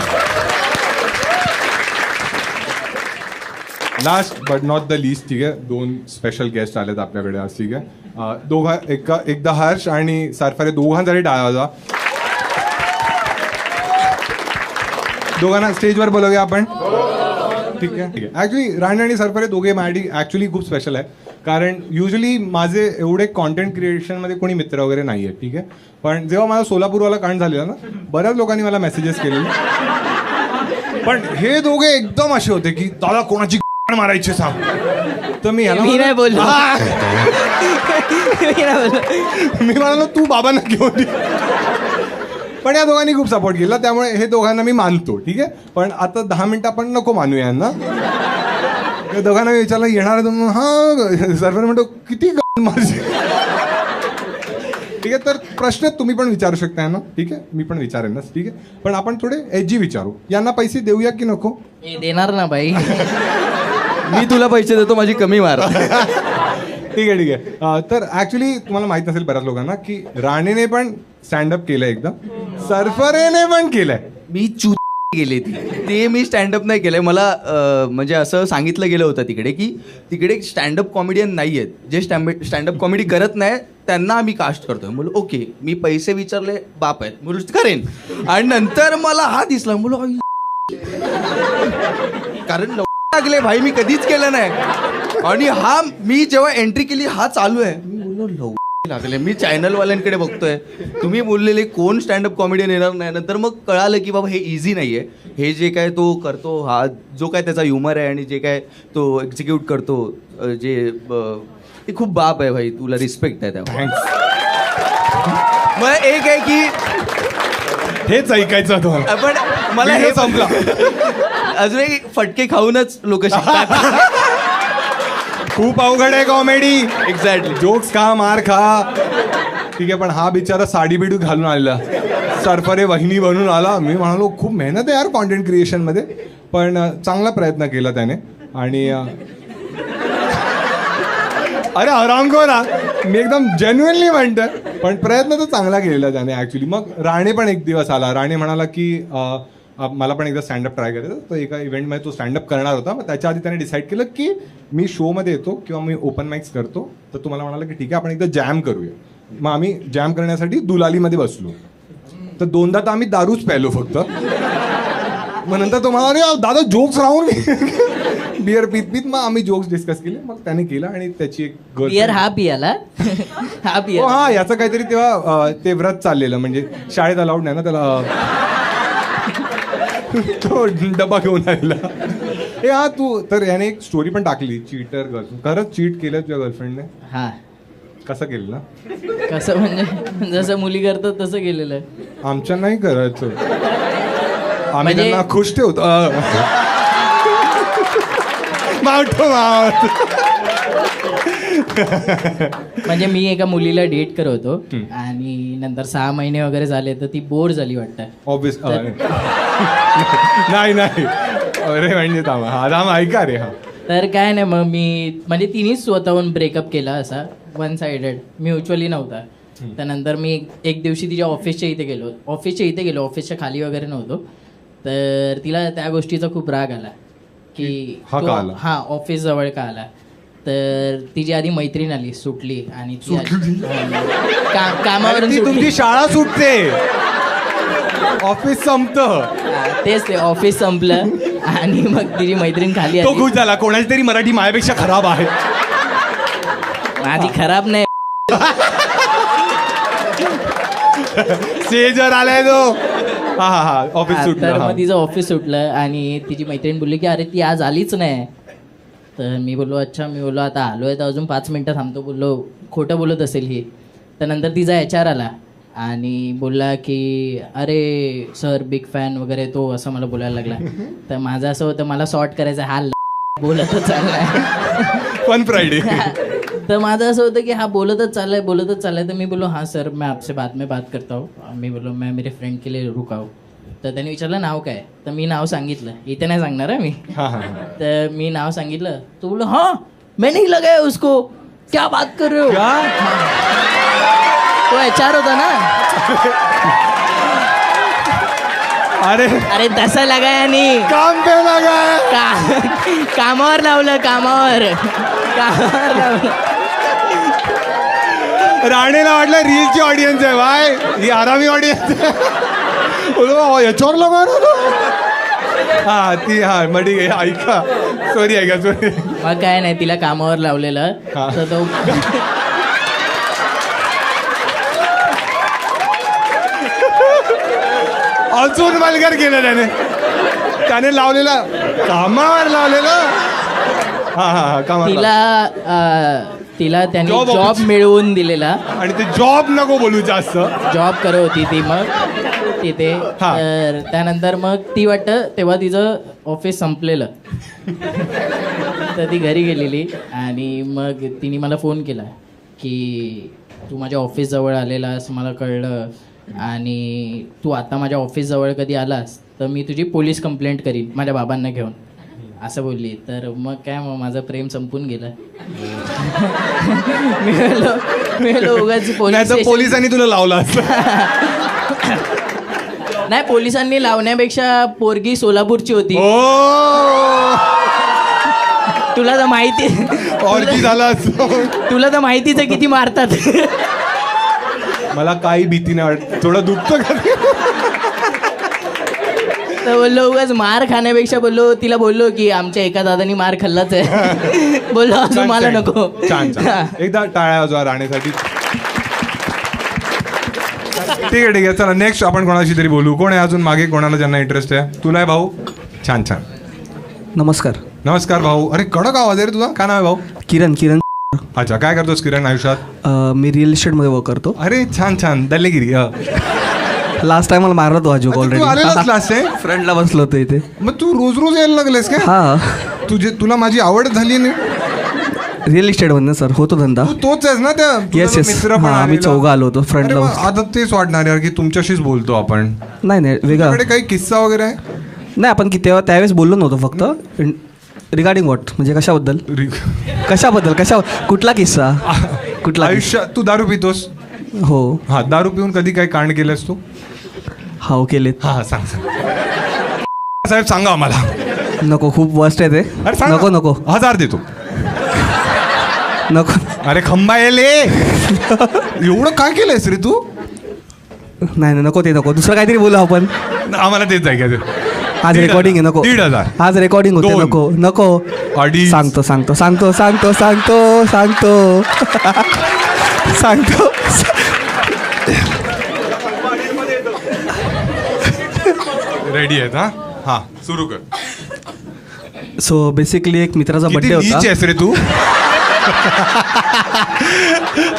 Last but not the list. ठीक आहे 2 स्पेशल गेस्ट आलेत आपल्याकडे आज. ठीक आहे एकदा हर्ष आणि सरफारे दोघांसाठी टाळा. दोघांना स्टेजवर बोलवूया आपण. ठीक आहे. ऍक्च्युली राणी आणि सरफारे दोघे माझ्यासाठी ऍक्च्युली खूप स्पेशल आहे. कारण युजली माझे एवढे कॉन्टेंट क्रिएशनमध्ये कोणी मित्र वगैरे नाही आहेत. ठीक आहे. पण जेव्हा माझा सोलापूरवाला कांड झालेला ना, बऱ्याच लोकांनी मला मेसेजेस केले. पण हे दोघे एकदम असे होते की दादा कोणाची मारायची सांग. तर मी ह्याला मी नाही बोललो. हा. मी म्हणालो तू बाबांना घेऊन ये. पण या दोघांनी खूप सपोर्ट केला, त्यामुळे हे दोघांना मी मानतो. ठीक आहे, पण आता 10 मिनिटं आपण नको मानू यांना. या दोघांना मी विचारलं येणार आहे तर हा सर्वर म्हणतो किती माझी. ठीक आहे, तर प्रश्न तुम्ही पण विचारू शकताय ना. ठीक आहे, मी पण विचारेनच. ठीक आहे, पण आपण थोडे एजी विचारू. यांना पैसे देऊया की नको? देणार ना बाई. मी तुला पैसे देतो, माझी कमी मार. ठीक आहे ठीक आहे. तर ऍक्च्युली तुम्हाला माहित असेल बऱ्याच लोकांना की राणेने पण स्टँडअप केलंय एकदा, सरफरेने पण केलंय. मी चूत गेले ते मी स्टँडअप नाही केलंय. मला म्हणजे असं सांगितलं गेलं होतं तिकडे की तिकडे स्टँडअप कॉमेडियन नाही आहेत, जे स्टँडअप कॉमेडी करत नाही त्यांना आम्ही कास्ट करतोय. बोलो ओके, मी पैसे विचारले, बाप आहेत, बोलू करेन. आणि नंतर मला हा दिसला, बोलो कारण लागले भाई, मी कधीच केलं नाही. आणि हा मी जेव्हा एंट्री केली हा चालू आहे, मी बोललो लागले. मी चॅनलवाल्यांकडे बघतोय, तुम्ही बोललेले कोण स्टँडअप कॉमेडियन येणार नाही. नंतर मग कळालं की बाबा हे इझी नाही आहे. हे जे काय तो करतो, हा जो काय त्याचा ह्युमर आहे आणि जे काय तो एक्झिक्यूट करतो, जे ते खूप बाप आहे भाई, तुला रिस्पेक्ट आहे त्यावर. मग एक आहे की हेच ऐकायचं तुम्हाला. पण मला हे संपला. अजून एक फटके खाऊनच लोक शिकतात. खूप अवघड आहे कॉमेडी. एक्झॅक्टली. जोक्स खा, मार खा. ठीक आहे, पण हा बिचारा साडी बिडू घालून आलेला, सरफरे वहिनी बनून आला. मी म्हणालो खूप मेहनत आहे यार कॉन्टेंट क्रिएशन मध्ये, पण चांगला प्रयत्न केला त्याने. आणि अरे हरामखोरा, मी एकदम जेन्युइनली म्हणतोय, पण प्रयत्न तर चांगला केलेला त्याने ऍक्च्युली. मग राणे पण एक दिवस आला. राणे म्हणाला की मला पण एकदा स्टँडअप ट्राय करायचं. तर एका इव्हेंटमध्ये तो स्टँडअप करणार होता. मग त्याच्या आधी त्याने डिसाईड केलं की मी शोमध्ये येतो किंवा मी ओपन माइक्स करतो. तर तुम्हाला म्हणाला की ठीक आहे आपण एकदा जॅम करूया. मग आम्ही जॅम करण्यासाठी दुलालीमध्ये बसलो. तर 2दा तर आम्ही दारूच प्यायलो फक्त. मग नंतर तो म्हणाला अरे दादा जोक्स राहून बिअर पीत पीत मग आम्ही जोक्स डिस्कस केले. मग त्याने केलं आणि त्याची एक बियर हा पियाला हा पिया. हा याचं काहीतरी तेव्हा ते व्रत चाललेलं, म्हणजे शाळेत अलाउड नाही ना त्याला. तो डबा घेऊन आलेला. ए हा तू तर याने एक स्टोरी पण टाकली, चीटर गर्लफ्रेंड. खरंच चीट केलं तुझ्या गर्लफ्रेंडने? हा. कसं केलं ना? कसं म्हणजे जसं मुली करतात तसं केलेलं आहे. आमच्या नाही करायचं, आम्ही म्हणजे- त्यांना खुश ठेवतो. मावतो मावत. म्हणजे मी एका मुलीला डेट करत होतो आणि नंतर 6 महिने वगैरे झाले तर ती बोर झाली वाटतं. ऑब्विस नाही नाही अरे म्हणजे थांबा ऐका रे. हा तर काय नाही, मग मी म्हणजे तिनेच स्वतःहून ब्रेकअप केला, असा वन साइडेड, म्युच्युअली नव्हता. त्यानंतर मी एक दिवशी तिच्या ऑफिसच्या इथे गेलो, ऑफिसच्या खाली वगैरे नव्हतो. तर तिला त्या गोष्टीचा खूप राग आला की हा का आला? हा ऑफिस जवळ का आला. तर तिची आधी मैत्रीण आली, सुटली आणि ती कामावरून ती सुटली. तुमची शाळा सुटते, ऑफिस संपतं. तेच ते ऑफिस संपलं आणि मग तिची मैत्रीण खाली तो आली. खुश झाला. कोणाची तरी मराठी माझ्यापेक्षा खराब आहे. माझी खराब नाही. स्टेजवर आलाय तो. हा हा हा ऑफिस तर सुटलं. मग तिचं ऑफिस सुटलं आणि तिची मैत्रीण बोलली की अरे ती आज आलीच नाही. तर मी बोललो अच्छा. मी बोललो आता आलोय तर अजून 5 मिनिटं थांबतो. बोललो खोटं बोलत असेल ही. तर नंतर तिचा HR आला आणि बोलला की अरे सर बिग फॅन वगैरे, तो असं मला बोलायला लागला. तर माझं असं होतं मला सॉर्ट करायचं, हा बोलतच चाललाय. Fun Friday. तर माझं असं होतं की हा बोलतच चाललाय. तर मी बोललो हाँ सर मैं आपसे बाद में बात करता हूँ. मी बोललो मैं मेरे फ्रेंड के लिए रुका हूँ. तर त्याने विचारलं नाव काय. तर मी नाव सांगितलं, इथे नाही सांगणार आहे मी. हा हा तर मी नाव सांगितलं. तो बोललो हाँ मैं नहीं लगाया उसको, क्या बात कर रहे हो. तो HR होता ना. अरे अरे तसं लगाया नाही, काम पे लगा. कामावर लावलं. राणेला वाटलं रीलची ऑडियन्स आहे बाय, ही आरामी ऑडियन्स आहे. याच्यावर लगा. हा ती हा मडी ऐका सॉरी. मग काय नाही, तिला कामावर लावलेलं. हा. तर तो अजून वल्गर केलं त्याने लावलेलं, कामावर लावलेलं. हा कामाला तिला त्यांनी Job जॉब opportunity. मिळवून दिलेला. आणि ते जॉब नको बोलू जास्त. जॉब करत होती ती मग तिथे. हा. तर त्यानंतर मग ती वाटतं तेव्हा तिचं ऑफिस संपलेलं. तर ती घरी गेलेली आणि मग तिने मला फोन केला की तू माझ्या ऑफिसजवळ आलेलास मला कळलं आणि तू आता माझ्या ऑफिसजवळ कधी आलास तर मी तुझी पोलीस कंप्लेंट करीन माझ्या बाबांना घेऊन असं बोलली. तर मग काय मग माझं प्रेम संपून गेलं. मी उगाच नाहीतर पोलिसांनी तुला लावला असतं. नाही पोलिसांनी लावण्यापेक्षा पोरगी सोलापूरची होती. तुला तर माहिती ऑर्जी झाला असतो. तुला तर माहितीच आहे किती मारतात. मला काही भीती नाही वाटत. थोडं दुखतं का? तर बोललो उगाच मार खाण्यापेक्षा तिला बोललो की आमच्या एका दादानी मार खाल्लाच आहे. बोललो अजून मला नको. छान छान. एकदा टाळ्या वाजवा राहण्यासाठी. ठीक आहे चला नेक्स्ट आपण कोणाशी तरी बोलू. कोण आहे अजून मागे कोणाला ज्यांना इंटरेस्ट आहे? तुला आहे भाऊ. छान छान. नमस्कार. नमस्कार भाऊ. अरे कडक आवाज आहे रे तुझा. काय नाव आहे भाऊ? किरण. अच्छा काय करतोस किरण आयुष्यात? मी रिअल इस्टेटमध्ये वर्क करतो. अरे छान छान. दल्लेगिरी. लास्ट टाइम मला मारला तो अजूक तू आलेलास ऑलरेडी. लास्ट आहे. फ्रंटला बसलो होतो इथे. मग तू रोज रोज यायला लागलेस का? हा तुला माझी आवड झाली नाही. रिअल इस्टेटमधनं सर होतो धंदा. तू तोच आहेस ना त्या तुझा येस जो येस. मित्र पण हां आम्ही आलेला. चौघं आलो होतो अरे फ्रंटला मग बस. आता तेच वाटणार यार की तुमच्याशीच बोलतो आपण. नाही वेगळा तुझ्याकडे काही किस्सा वगैरे आहे? नाही आपण त्यावेळेस बोललो नव्हतो फक्त रिगार्डिंग वॉट म्हणजे कशाबद्दल कुठला किस्सा कुठला आयुष्यात तू दारू पितोस? हो हा दारू पिऊन कधी काही कांड केलंस तू? हाव केलेत. हा सांग साहेब सांगा आम्हाला. नको खूप वर्स्ट आहे ते. अरे सांग नको ना. नको 1000 देतो. नको. अरे खंबा येले एवढं काय केलंयस रे तू? नाही नको ते नको. दुसरं काहीतरी बोलू आपण. आम्हाला तेच जायचं. आज 1,500. रेकॉर्डिंग आहे नको. 1,500. आज रेकॉर्डिंग होते. 2. नको 2.5. सांगतो रेडी आहेत. हा सुरू कर. सो बेसिकली एक मित्राचा किती बर्थडे नीच होता. आहेस रे तू?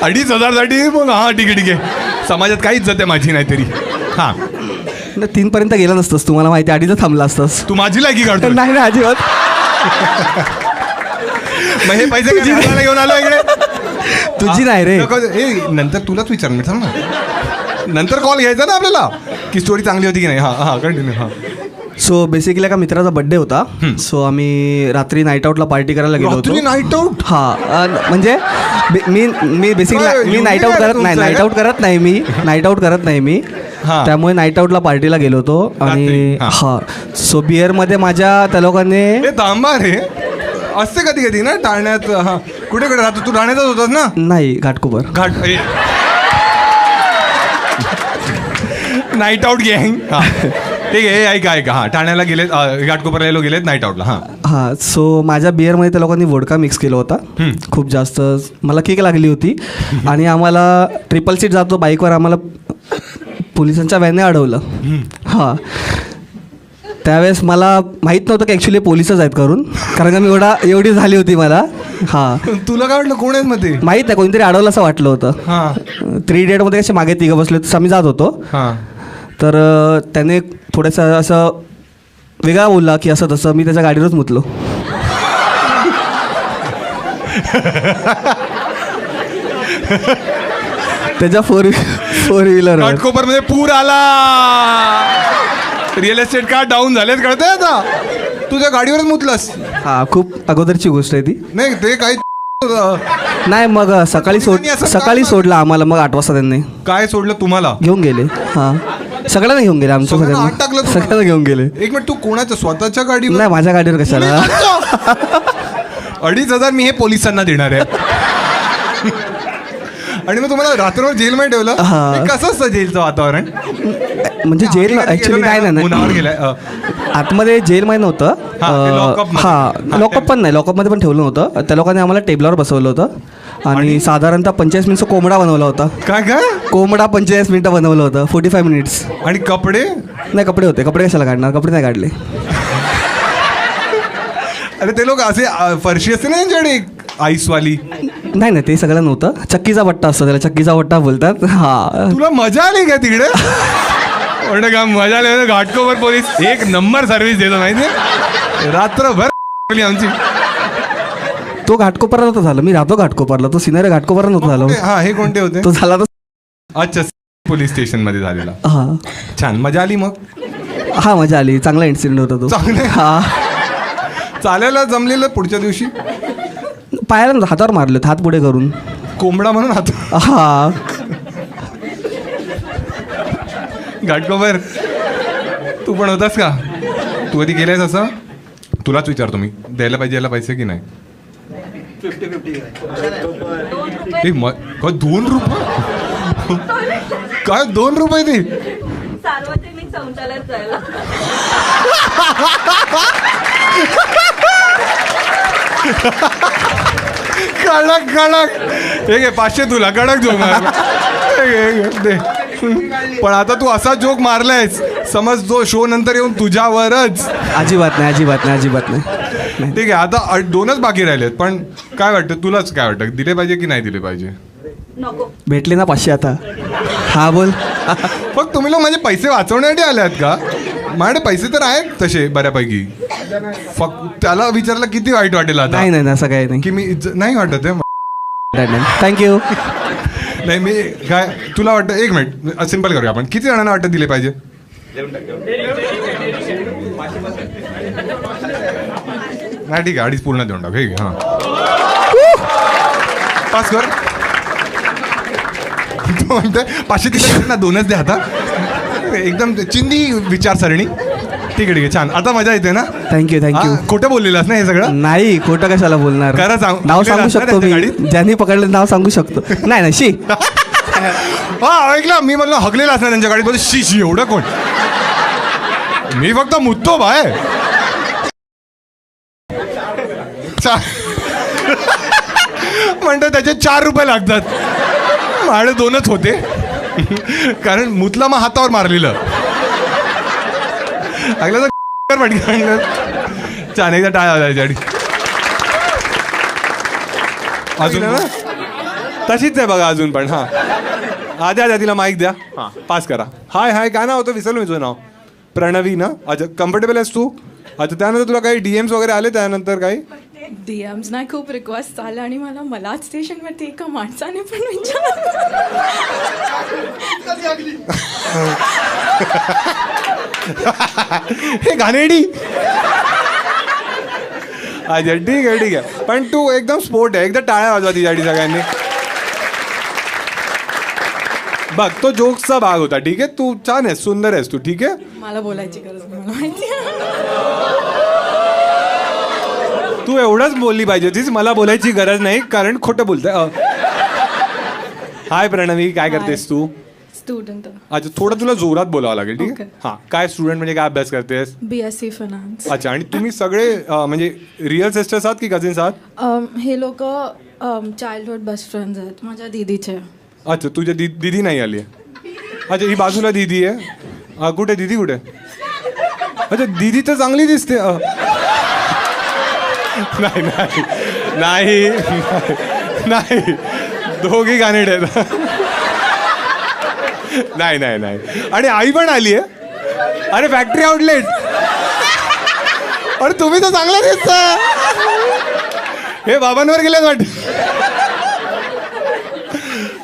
2,500 साठी मग हा ठीक आहे. समाजात काहीच जाते माझी नाही तरी. हा 3 पर्यंत गेला नसतंस तुम्हाला माहिती. 2.5 थांबला असतंस. तू माझी लायकी काढतो. नाही अजिबात. मग हे पैसे काय नानाला घेऊन आलो इकडे? तुझी नाही रे. नंतर तुलाच विचार मी थांब ना. नंतर कॉल घ्यायचा ना आपल्याला की स्टोरी चांगली होती की नाही. हा कंटिन्यू. हा सो बेसिकली एका मित्राचा बर्थडे होता. सो आम्ही रात्री नाईट आउटला पार्टी करायला गेलो होतो. Night out? हा म्हणजे मी बेसिकली काय, मी नाईट आउट युनिक आहे करत नाही. तुमचं नाईट आउट करत नाही मी. हा. त्यामुळे नाईट आउटला पार्टीला गेलो होतो. आणि रात्री, हा. हा सो बिअरमध्ये माझ्या त्या लोकांनी हे थांबा रे. असते कधी कधी ना टाळण्यात. हा कुठे राहतो तू? ठाण्यातच होतास ना? नाही घाटकोपर. नाईट आउट गँग. हा ठीक आहे. ऐका हा ठाण्याला गेलेत. घाटकोपरला गेलेत नाईट आउटला. हा सो माझ्या बिअरमध्ये त्या लोकांनी वोडका मिक्स केलं होता. खूप जास्त मला किक लागली होती. आणि आम्हाला 3 सीट जातो बाईकवर आम्हाला पोलिसांच्या व्हॅनने अडवलं. हां त्यावेळेस मला माहीत नव्हतं की ॲक्च्युली पोलिसच आहेत करून. कारण का मी एवढी झाली होती मला. हां तुला काय वाटलं कोण आहेत मग ते? माहीत नाही कोणीतरी अडवलं असं वाटलं होतं. हां 3 इडियटमध्ये कसे मागे 3 बसले तसं आम्ही जात होतो. हां तर त्याने थोडंसं असं वेगळा बोलला की असं तसं. मी त्याच्या गाडीवरच मुतलो. त्याच्या फोर व्हीलर घाटकोपरमध्ये पूर आला. रिअल एस्टेट का डाऊन झालेत कळतंय आता. तुझ्या गाडीवरच मुतलंस? हां खूप अगोदरची गोष्ट आहे ती. नाही ते काही नाही मग सकाळी सोडलं आम्हाला. मग 8 वाजता त्यांनी काय सोडलं तुम्हाला? घेऊन गेले. हां सगळ्यांना घेऊन गेले. आमच्या सगळ्यांना आत टाकलं तुम्हाला? सगळ्यांना घेऊन गेले. एक मिनिट तू कोणाच्या स्वतःच्या गाडीवर? नाही माझ्या गाडीवर कशाला. 2,500 मी हे पोलिसांना देणार आहे. आणि मग तुम्हाला रात्रभर जेलमध्ये ठेवलं? हा. हे कसं असतं जेलचं वातावरण? म्हणजे जेल ॲक्च्युली काय उन्हावर नाही गेलाय. आतमध्ये जेलमध्ये नव्हतं. हां, ते लॉकअपमध्ये. हां लॉकअप पण नाही. लॉकअपमध्ये पण ठेवलं नव्हतं. त्या लोकांनी आम्हाला टेबलावर बसवलं होतं. आणि साधारणतः 45 मिनिटचा कोंबडा बनवला होता. काय कोंबडा 45 मिनिटं बनवलं होतं. 45 मिनिट्स. आणि कपडे? नाही कपडे होते. कपडे कशाला काढणार. कपडे नाही काढले. अरे ते लोक असे फरशी असते ना त्यांच्याकडे आईसवाली. नाही नाही, ते सगळं नव्हतं. चक्कीचा बट्टा असतो, त्याला चक्कीचा बट्टा बोलतात. हा, तुला मजा आली का तिकडे? म्हणलं का मजा आली. घाटकोपर पोलीस एक नंबर सर्व्हिस देतो माहिती, रात्रभर आमची. तो घाटकोपरला नव्हतं झालं, मी राहतो घाटकोपरला. तो सिनेरी घाटकोपरला नव्हतं झालं. हा, हे कोणते होते? तो झाला तो. अच्छा, पोलीस स्टेशन मध्ये झालेला. हा छान मजा आली मग. हा, मजा आली. चांगला इन्सिडेंट होता तो. चांगलं. हा, चालायला जमलेलं पुढच्या दिवशी. पायाला हातावर मारले, हात पुढे करून. कोंबडा म्हणून हात. हा, घाटकोपर तू पण होतास का? तू कधी केलंयस असं? तुलाच विचारतो मी, द्यायला पाहिजे याला पैसे की नाही? 2 रुपये? काय 2 रुपये ते? सार्वजनिक शौचालयात जायला. कडक कडक. हे घे 500 तुला, कडक जोक मार. दे. पण आता तू असा जोक मारलायस, समज जो शो नंतर येऊन तुझ्यावरच. अजिबात नाही, अजिबात नाही, अजिबात नाही. ठीक आहे, आता 2च बाकी राहिलेत. पण काय वाटतं तुलाच, काय वाटतं दिले पाहिजे की नाही दिले पाहिजे? नको. भेटले ना 500 आता. हा बोल. फक्त तुम्ही लोक माझे पैसे वाचवण्यासाठी आले आहेत का? माझ्याकडे पैसे तर आहेत तसे बऱ्यापैकी. फक्त त्याला विचारलं किती वाईट वाटेल आता. नाही नाही, असं काही नाही. की मी नाही वाटत आहे. थँक्यू. नाही मी काय, तुला वाटतं, एक मिनिट सिंपल करूया आपण. किती जणांना वाटतं दिले पाहिजे? नाही ठीक आहे, 2.5 पूर्ण देऊन टाक. हे घे. हां, पास कर. तो म्हणतोय 500 दिले ना, 2च दे आता. एकदम चिंदी विचारसरणी. ठीक आहे, ठीक आहे, छान. आता मजा येते ना? Thank you, thank you. खोटं बोललेलास ना हे सगळं? नाही, खोटं कशाला बोलणार. खरं सांग. नाव सांगू शकतो मी, गाडीत ज्यांनी पकडलं नाव सांगू शकतो. नाही नाही, शी. हा, ऐकलं मी म्हटलं हगलेला असणार त्यांच्या गाडीत. शी शी, एवढं कोण? मी फक्त मुद्दो बाय. म्हणतो त्याचे 4 रुपये लागतात. माझे 2च होते, कारण मुतला मग हातावर मारलेलं. ऐकलं तर पटकन. छान, एकदा टाळ्या वाजवायच्या. अजून ना तशीच आहे बघा अजून पण. हां, द्या द्या तिला माईक द्या. हां, पास करा. हाय हाय, काय नाव होतं? विसरलो मी तुझं नाव. प्रणवी ना? अच्छा, कम्फर्टेबल आहेस तू? अच्छा, त्यानंतर तुला काही DMs वगैरे आले त्यानंतर काही? DMs नाही, खूप रिक्वेस्ट आल्या आणि मलाच स्टेशनवरती एका माणसाने पण हे घाणेरडी. अच्छा, ठीक आहे, ठीक आहे. पण तू एकदम स्पोर्ट आहे. एकदा टाळ्या वाजवा तिच्यासाठी सगळ्यांनी. बघ, तो जोक्सचा भाग होता. ठीक आहे, तू छान आहेस, सुंदर आहेस तू. ठीक आहे, मला बोलायची गरज नाही, मला माहिती. तू एवढंच बोलली पाहिजे होतीस, मला बोलायची गरज नाही, कारण खोटं बोलतोय. हाय प्रणवी, काय करतेस तू? स्टुडंट. अच्छा, थोडं तुला जोरात बोलावं लागेल. ठीक आहे. हां, काय स्टुडंट म्हणजे काय अभ्यास करतेस? BSc finance. अच्छा, आणि तुम्ही सगळे म्हणजे रिअल सिस्टर्स आहात की कझिन्स आहात? हे लोक चाइल्डहुड बेस्ट फ्रेंड्स आहेत माझ्या दीदीचे. अच्छा, तुझ्या दीदी नाही आली आहे? अच्छा, ही बाजूला दीदी आहे. कुठे दीदी कुठे? अच्छा, दीदी तर चांगली दिसते. नाही नाही नाही नाही, दोघी घाणेरडे आहेत. नाही नाही नाही. आणि आई पण आली आहे. अरे, फॅक्टरी आउटलेट. अरे, तुम्ही तर चांगला दिसता. हे बाबांवर गेलेत वाटत.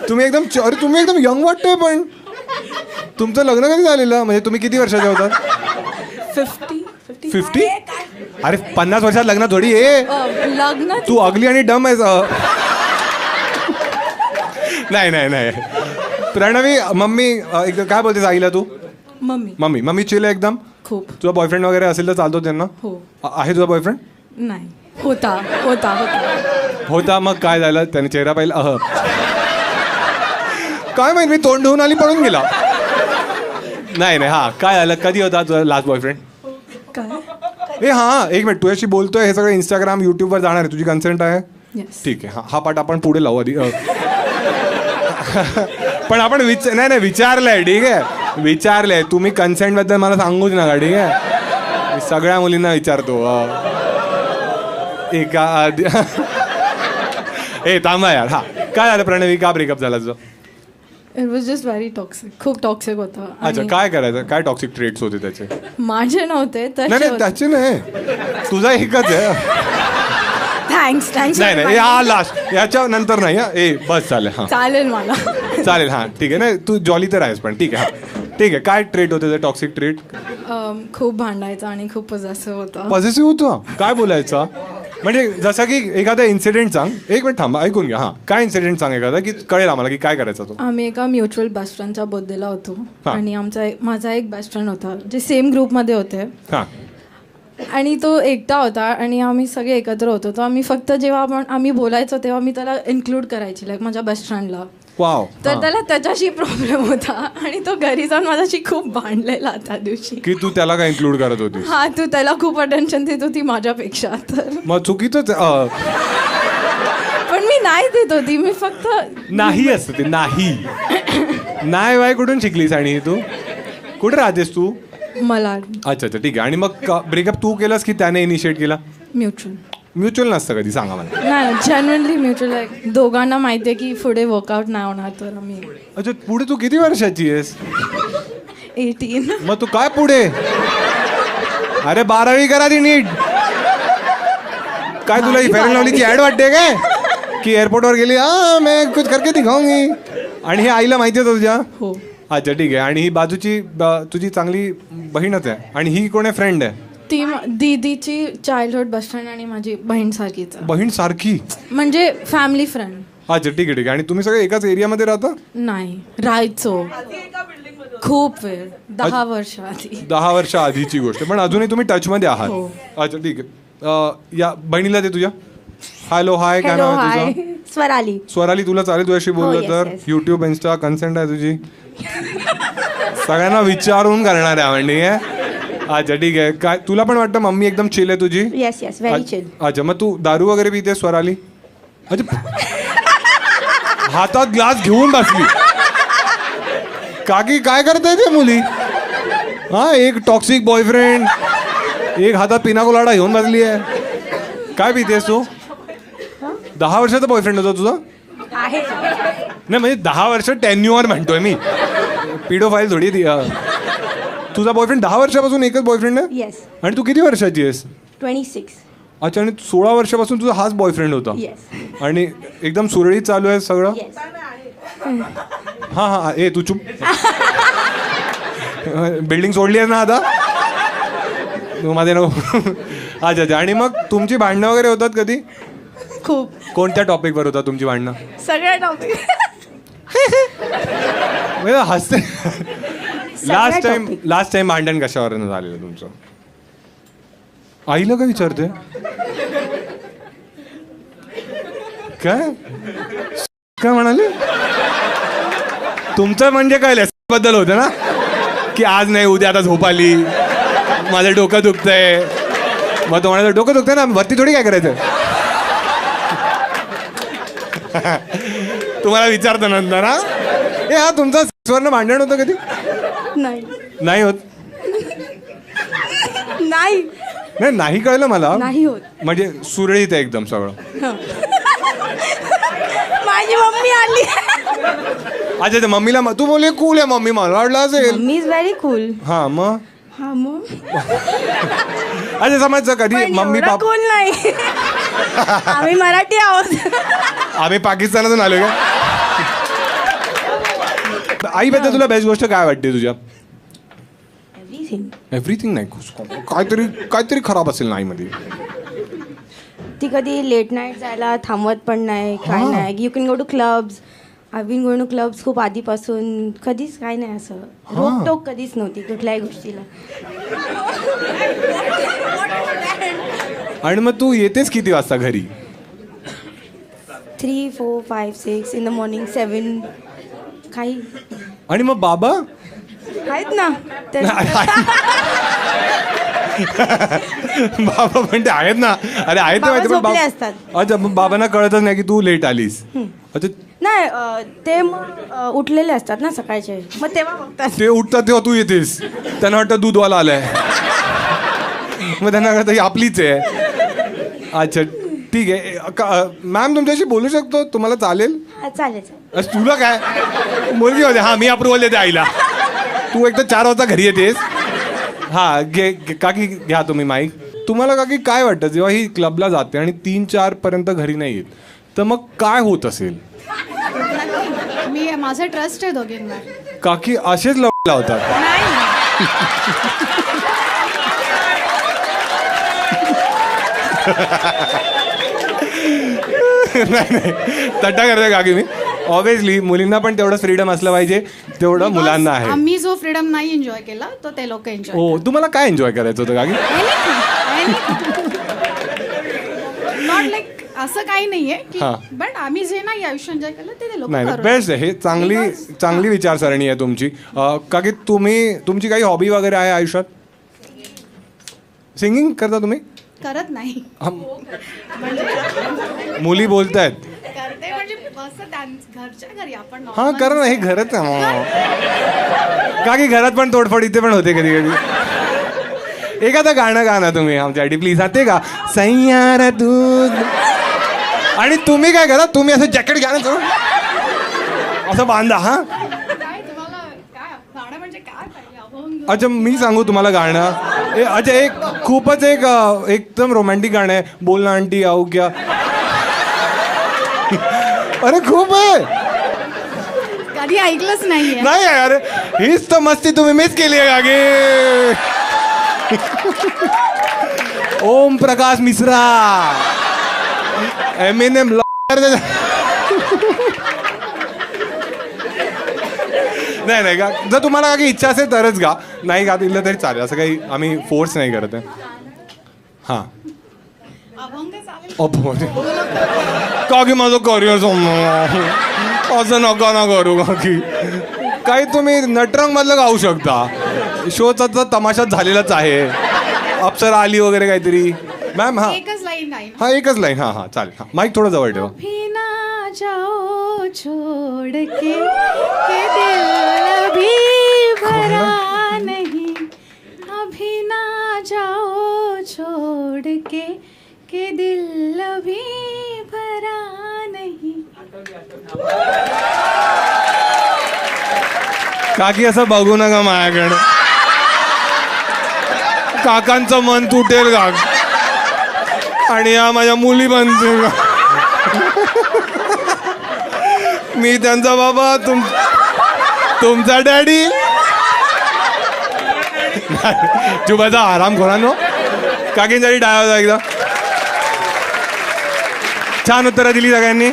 तुम्ही एकदम, अरे तुम्ही एकदम यंग वाटतंय. पण तुमचं लग्न कधी झालेलं? म्हणजे तुम्ही किती वर्षाचे होतात? 50? अरे 50 वर्षात लग्न थोडी आहे. लग्न तू अगली आणि डम आहेस. नाही नाही नाही. प्रणवी, मम्मी एकदा काय बोलतेस आईला तू? मम्मी चिल आहे एकदम. खूप. तुझा बॉयफ्रेंड वगैरे असेल तर चालतो त्यांना? हो. आहे तुझा बॉयफ्रेंड? नाही, होता. मग काय झालं? त्याने चेहरा पाहिला? काय माहिती, मी तोंड धुवून आली, पळून गेला. नाही नाही. हां, काय झालं? कधी होता तुझा लास्ट बॉयफ्रेंड? काय? हां, एक मिनिट, तुझ्याशी बोलतोय, हे सगळं Instagram YouTubeवर जाणार आहे, तुझी कन्सेंट आहे? ठीक आहे. हा पाठ आपण पुढे लावू आधी. पण आपण नाही विचारलंय. ठीक आहे, विचारलंय. तुम्ही कन्सेंट बद्दल मला सांगूच नका. ठीक आहे, मी सगळ्या मुलींना विचारतो. एका आधी ए थांबा यार. हा काय झालं प्रणवी, का ब्रेकअप झाला तुझं? It was just very toxic, खूप टॉक्सिक होतं. अच्छा, आणि काय करायचं, काय टॉक्सिक ट्रेट्स होते त्याचे? माझे नव्हते नाही तसे नाही त्याचे नाही, तुझा एकच आहे. थँक्स थँक्स नाही नाही हा लास्ट, याच्या नंतर नाही हा. ए बस चालेल. हा चालेल मला. चालेल. हा ठीक आहे. नाही तू जॉली तर आहेस पण ठीक आहे. हा ठीक आहे. काय ट्रेट होते ते टॉक्सिक ट्रेट? खूप भांडायचं आणि खूप पॉझेसिव्ह होता. पॉझिटिव्ह होतं? काय बोलायचं म्हणजे? जसं की एखादा इन्सिडेंट सांग. एक मिनिट थांबा, ऐकून घ्या. हा काय इन्सिडेंट सांग एखादा, की कळेल आम्हाला की काय करायचं तो. आम्ही एका म्युच्युअल बेस्ट फ्रेंडच्या बर्थडेला होतो हा. आणि माझा एक बेस्ट फ्रेंड होता जे सेम ग्रुपमध्ये होते हा आणि तो एकटा होता आणि आम्ही सगळे एकत्र होतो. तर आम्ही फक्त जेव्हा आम्ही बोलायचो तेव्हा मी त्याला इन्क्लूड करायची लाईक माझ्या बेस्ट फ्रेंडला. वाव. तर त्याला त्याच्याशी प्रॉब्लेम होता आणि तो घरी जाऊन माझ्याशी खूप भांडलेला त्या दिवशी. की तू त्याला काय इन्क्लूड करत होती? हा, तू त्याला खूप अटेन्शन देत होती माझ्यापेक्षा. तर मग चुकीतच पण मी नाही देत होती, मी फक्त नाही असतं ते. नाही नाही बाय कुठून शिकलीस? आणि तू कुठे राहतेस तू? मला अच्छा अच्छा ठीक आहे. आणि मग ब्रेकअप तू केलास की त्याने इनिशिएट केला? म्युच्युअल. म्युच्युअल नसतं कधी, सांगा मला. नाही, जेन्युइनली म्युच्युअल आहे. दोघांना माहिती आहे की पुढे वर्कआउट नाही होणार, तर आम्ही अच्छा, पुढे तू किती वर्षाची आहेस? 18. मग तू काय पुढे? अरे 12वी करा ती नीट. काय तुला ही फेअर लावली की ऍड वाटते काय, की एअरपोर्टवर गेली हा मैं कुछ करके दिखाऊंगी? आणि हे आईला माहिती होतं तुझ्या? हो. अच्छा ठीक आहे. आणि ही बाजूची तुझी चांगली बहीणच आहे. आणि ही कोण आहे, फ्रेंड आहे? ती दीदीची चाइल्डहुड बेस्ट फ्रेंड आणि माझी बहीण सारखीच आहे. बहीण सारखी म्हणजे फॅमिली फ्रेंड. अच्छा ठीक आहे ठीक आहे. आणि तुम्ही सगळे एकाच एरियामध्ये राहता? नाही, राहायचो खूप वेळ, 10 वर्ष आधी. 10 वर्ष आधीची गोष्ट, पण अजूनही तुम्ही टचमध्ये आहात. हो. अच्छा ठीक आहे. या बहिणीला दे तुझ्या. हॅलो हाय, काय नाव आहे तुझं? स्वराली. स्वराली, तुला चालेल तुझ्याशी बोललं yes, तर? yes. युट्यूब इन्स्टा कन्सेंट आहे तुझी? सगळ्यांना विचारून करणार आहे म्हणजे. अच्छा ठीक आहे. काय तुला पण वाटतं मम्मी एकदम चिल आहे तुझी? Yes yes, very chill. अच्छा, मग तू दारू वगैरे पिते स्वराली? अच्छा, हातात ग्लास घेऊन बसली. काकी काय करताय ते मुली? हा, एक टॉक्सिक बॉयफ्रेंड, एक हातात पिना कोलाडा घेऊन बसली आहे. काय पितेस तू? 10 वर्षाचा बॉयफ्रेंड होता तुझा? आहे. नाही म्हणजे 10 वर्ष टेन्युअर म्हणतोय मी, पिडोफाईल थोडी ती. तुझा बॉयफ्रेंड 10 वर्षापासून एकच बॉयफ्रेंड आहे? येस. आणि तू किती वर्षाची आहेस? 26. अच्छा, आणि 16 वर्षापासून तुझा हाच बॉयफ्रेंड होता? येस. आणि एकदम सुरळीत चालू आहे सगळं? येस. हां हां. ए तू चुप. बिल्डिंग सोडली आहे ना आता मध्ये नको. अच्छा अच्छा. आणि मग तुमची भांडणं वगैरे होतात कधी? खूप. कोणत्या टॉपिकवर होतात तुमची भांडणं? सगळ्या टॉपिक. हसते. लास्ट टाइम भांडण कशावर झालेलं तुमचं? आईला काय विचारते? काय काय म्हणाले? तुमचं म्हणजे काय बद्दल होतं ना, की आज नाही उद्या आता झोप आली, माझं डोकं दुखतंय. मग तो म्हणायचं डोकं दुखतंय ना, वरती थोडी काय करायचं? तुम्हाला विचारतो नंतर. हा ए हा तुमचं सेक्सवरनं भांडण होतं कधी? नाही. नाही होत? नाही नाही नाही कळलं मला. नाही होत. म्हणजे सुरळीत आहे एकदम सगळं? माझी मम्मी आली. अच्छा, ते मम्मीला तू बोलले कूल आहे मम्मी, मला वाटलं असेल. Mummy is very cool. हा मग. हा मग. अच्छा, समजचं कधी मम्मी पापा कूल नाही. आम्ही मराठी आहोत. आम्ही पाकिस्तानातून आलो का? आईबद्दल तुला बेस्ट गोष्ट काय वाटते तुझ्या? एव्हरीथिंग. एव्हरीथिंग नाही, काहीतरी खराब असेल ना आईमध्ये? ती कधी लेट नाईट जायला थांबवत पण नाही, काय नाही. You can go to clubs. I been going to clubs खूप आधीपासून. कधीच काय नाही असं रोकटोक कधीच नव्हती कुठल्याही गोष्टीला. आणि मग तू येतेस किती वाजता घरी? 3, 4, 5, 6 इन द मॉर्निंग, 7 काही. आणि मग बाबा आहेत ना. बाबा म्हणते आहेत ना. अरे आहेत ना माहिती, पण झोपले असतात. अच्छा, मग बाबांना कळतच नाही की तू लेट आलीस? अच्छा, नाही ते मग उठलेले असतात ना सकाळचे, मग तेव्हा बघतात. ते उठतात तेव्हा तू येतेस. त्यांना वाटतं दूधवाला आलाय, मग त्यांना कळतं ही आपलीच आहे. अच्छा ठीक आहे. मॅम तुमच्याशी बोलू शकतो? तुम्हाला चालेल? चालेल. अच्छा, तुला काय मुलगी होते? हां मी अप्रुव्हल देते आईला. तू एक तर 4 वाजता घरी येतेस. हां काकी घ्या तुम्ही माईक. तुम्हाला काकी काय वाटतं जेव्हा ही क्लबला जाते आणि 3-4 पर्यंत घरी नाही येत तर मग काय होत असेल? मी माझा ट्रस्ट आहे दोघींना. काकी असेच लावतात. नाही तट्टा करतोय काकी मी. ऑब्विसली मुलींना पण तेवढं फ्रीडम असलं पाहिजे जेवढं मुलांना आहे. आम्ही जो फ्रीडम नाही एन्जॉय केला तो ते लोक एन्जॉय. हो तुम्हाला काय एन्जॉय करायचं होतं काकी? नॉट लाईक असं काही नाहीये की हां. बट आम्ही जे नाही आयुष्य एन्जॉय केलं ते लोक नाही बेस्ट आहे. हे चांगली विचारसरणी आहे तुमची. काकी तुमची काही हॉबी वगैरे आहे आयुष्यात? सिंगिंग करता तुम्ही? करत नाही. मुली बोलतायत. करते म्हणजे घरच्या घरी आपण हां करा ना, हे घरच आहे. काकी घरात पण तोडफोड इथे पण होते कधी कधी. एखादं गाणं गा ना तुम्ही आमच्यासाठी प्लीज. ते का सैयार दूध. आणि तुम्ही काय करा, तुम्ही असं जॅकेट घ्या ना असं बांधा. हां अच्छा मी सांगू तुम्हाला गाणं? अच्छा एक खूपच एकदम रोमॅन्टिक गाणं आहे. बोल ना आंटी आऊ क्या. अरे खूप आहे. कधी ऐकलंच नाहीये. नाही अरे हीच तर मस्ती तुम्ही मिस केली आहे काकी. ओम प्रकाश मिश्रा एमिनेम. नाही गा. जर तुम्हाला काही इच्छा असेल तरच गा, नाही गा दिलं तरी चालेल. असं काही आम्ही फोर्स नाही करत आहे. हां काकी माझं करिअर असं नका ना करू काकी. काही तुम्ही नटरंग मधलं गाऊ शकता. शोचा तर तमाशाच झालेलाच आहे. अप्सरा आली वगैरे काहीतरी. मॅम हां एकच लाईन नाही. हां एकच लाईन. हां हां चालेल. हां माईक थोडं जवळ ठेवा. अभी ना जाओ छोड़ के दिल अभी भरा नहीं. अभी ना जाओ छोड़ के दिल अभी भरा नहीं. काकी असं बघू नका माझ्याकडे. काकांचं मन तुटेल का? आणि या माझ्या मुली बनतील का? मी त्यांचा बाबा तुमचा डॅडी. चुबाचा आराम खोरा नो. काकींसाठी डाय एकदा. छान उत्तरं दिली सगळ्यांनी.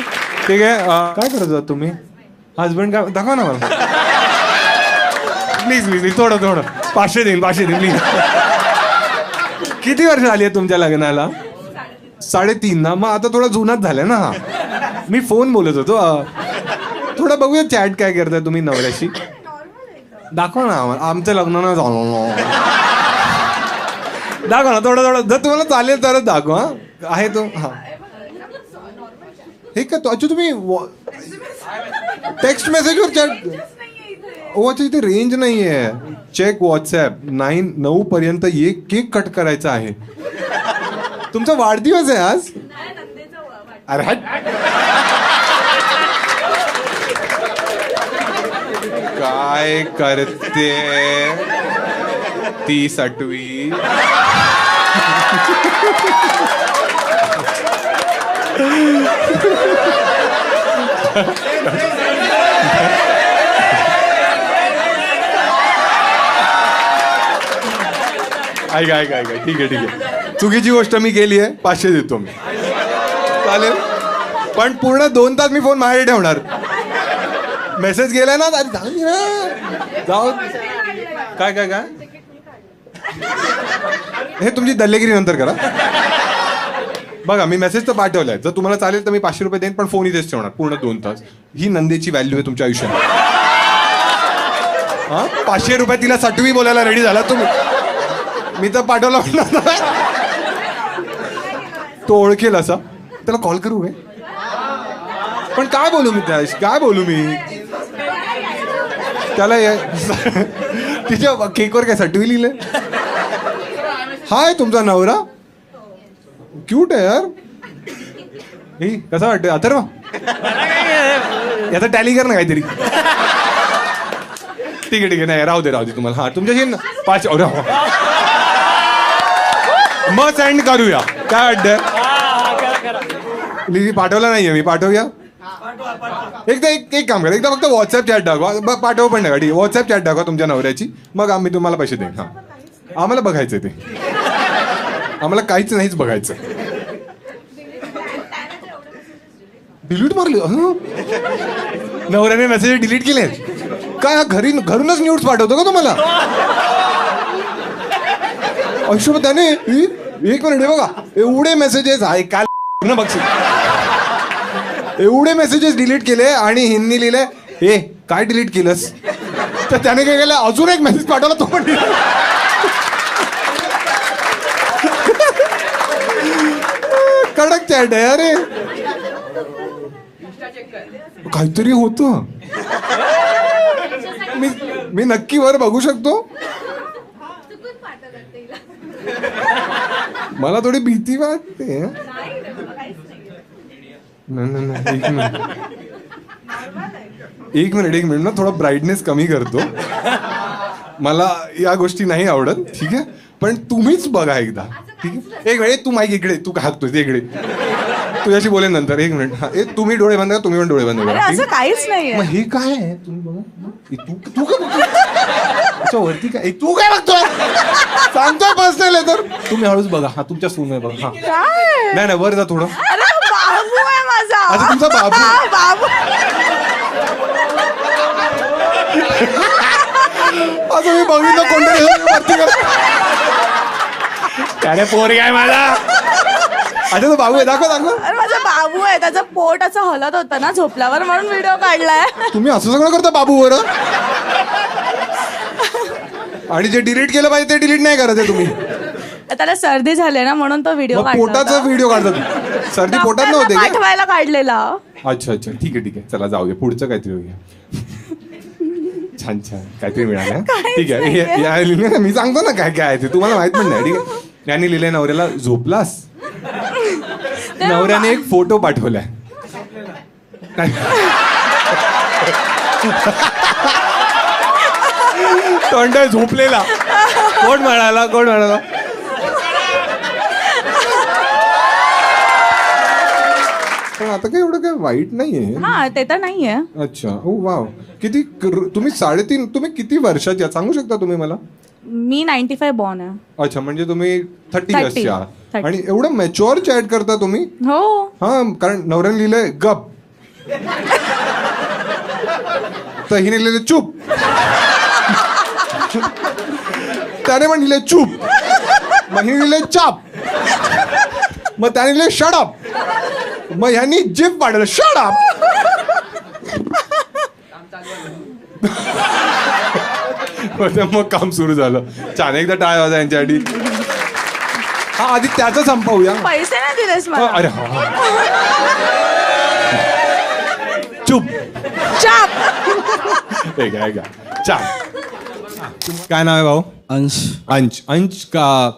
ठीक आहे. काय करत होता तुम्ही? हजबंड काय दाखवा ना मला प्लीज प्लीज. थोडं 500 देईन प्लीज. किती वर्ष झाली आहे तुमच्या लग्नाला? 3.5 ना. मग आता थोडा जुनाच झालाय ना. हा मी फोन बोलत होतो. थोडं बघूया चॅट काय करताय तुम्ही नवऱ्याशी. दाखवा ना आम्हाला. आमचं लग्न ना झालं. दाखवा ना थोडं. जर तुम्हाला चालेल तरच दाखवा. आहे तो. हा हे का? अच्छा तुम्ही टेक्स्ट मेसेजवर चॅट. ओ अच्छा इथे रेंज नाही आहे. Check WhatsApp. 9 पर्यंत केक कट करायचा आहे. तुमचा वाढदिवस आहे आज? अरे हट. काय करते 30वी. ऐका ठीक आहे. चुकीची गोष्ट मी केली आहे. 500 देतो मी. चालेल पण पूर्ण 2 तास मी फोन माझ्याकडे ठेवणार. मेसेज गेला ना जाऊ. काय हे तुमची दल्लेगिरी नंतर करा. बघा मी मेसेज तर पाठवलाय. जर तुम्हाला चालेल तर मी 500 रुपये देईन. पण फोन इथेच ठेवणार पूर्ण 2 तास. ही नंदेची व्हॅल्यू आहे तुमच्या आयुष्यात. हा 500 रुपये तिला 6वी बोलायला रेडी झाला तुम्ही. मी तर पाठवला तो ओळखेल असा. त्याला कॉल करू काय? पण काय बोलू मी त्याशी? काय बोलू मी त्याला? तिच्या केकवर काय 6वी लिहिलंय? हाय तुमचा नवरा. क्यूट आहे यार. हे कसं वाटतं अथर्व? याचा टॅली कर ना काहीतरी. ठीक आहे नाही राहू दे तुम्हाला. हा तुमच्याशी 5 मग सेंड करूया. काय वाटतं? पाठवला नाहीये मी. पाठवूया एकदा. एक काम करा, एकदा फक्त व्हॉट्सअप चॅट टाकवा. पाठव पण नका. ठीक आहे, व्हॉट्सअप चॅट टाकवा तुमच्या नवऱ्याची. मग आम्ही तुम्हाला पैसे देईन. हा आम्हाला बघायचं ते. आम्हाला काहीच नाहीच बघायचं. डिलीट मारले नवऱ्याने मेसेज डिलीट केले. काय घरूनच न्यूज पाठवतो का तुम्हाला? अशोक त्याने 1 मिनिट हे बघा एवढे मेसेजेस आहे काल ना बघशील. एवढे मेसेजेस डिलीट केले आणि हिंदी लिहिले हे काय डिलीट केलंस. तर त्याने काय केलं अजून एक मेसेज पाठवला तो पण कडक चॅट आहे. अरे काहीतरी होतं. मी नक्की वर बघू शकतो. मला थोडी भीती वाटते. एक मिनिट ना थोडा ब्राईटनेस कमी करतो. मला या गोष्टी नाही आवडत. ठीक आहे पण तुम्हीच बघा एकदा. ठीक आहे एक वेळ तू माईक इकडे. तू हाकतोय इकडे. तुझ्याशी बोलेन नंतर. 1 मिनिट. हा तुम्ही डोळे बंद करा. तुम्ही पण डोळे बंद करा. असं काहीच नाही. मग हे काय आहे तुम्ही बघा. तू काय बघतोय वरती काय? तू काय बघतोय? सांगतोय पर्सनल आहे तर तुम्ही हळूच बघा. हा तुमच्या सून आहे बघा. हा नाही वर जा थोडं. बाबू आहे माझा. अच्छा तुमचा बाबू. बाबू असं मी बघितलं कोणतरी त्याने पोरी आहे माझा. अच्छा तो बाबू आहे. दाखव. अरे माझा बाबू आहे. त्याचं पोट असं हलत होतं ना झोपल्यावर म्हणून व्हिडिओ काढलाय. तुम्ही असं सगळं करता बाबूवर. आणि जे डिलीट केलं पाहिजे ते डिलीट नाही करत आहे तुम्ही. त्याला सर्दी झाली ना म्हणून तो व्हिडिओ पोटाचा व्हिडिओ काढतात. सर्दी पोटात नव्हते पाठवायला काढलेला. अच्छा ठीक आहे चला जाऊ दे. पुढचं काहीतरी होऊया. छान काहीतरी मिळालं. ठीक आहे मी सांगतो ना काय काय आहे ते तुम्हाला माहित पण नाही. ठीक आहे यांनी लिहिलंय नवऱ्याला झोपलास. नवऱ्याने एक फोटो पाठवलाय. तोंड झोपलेला. कोण म्हणाला पण आता काय एवढं काय वाईट नाहीये. हा ते तर नाहीये. अच्छा ओ वाव. किती तुम्ही 3.5 तुम्ही किती वर्षाच्या सांगू शकता तुम्ही मला? मी 95 बॉर्न आहे. अच्छा म्हणजे तुम्ही 30 इयर्सचे आहात. 30. आणि एवढं मॅच्युअर चॅट करता तुम्ही? हो. हा कारण नवऱ्याने लिहिलंय गप. तर हिने लिहिलंय चूप. त्याने पण लिहिलंय चूप. मग हिने लिहिलंय चाप. मग त्याने लिहिलंय शडअप. मग ह्यांनी जिप पाडलं शडअप. मग काम सुरू झालं. छान एकदा टाळ वाजा यांच्यासाठी. हा आधी त्याचं संपवूया. पैसे नाही दिलेस मला. अरे हा चुप चाप. छान. काय नाव आहे भाऊ? अंश का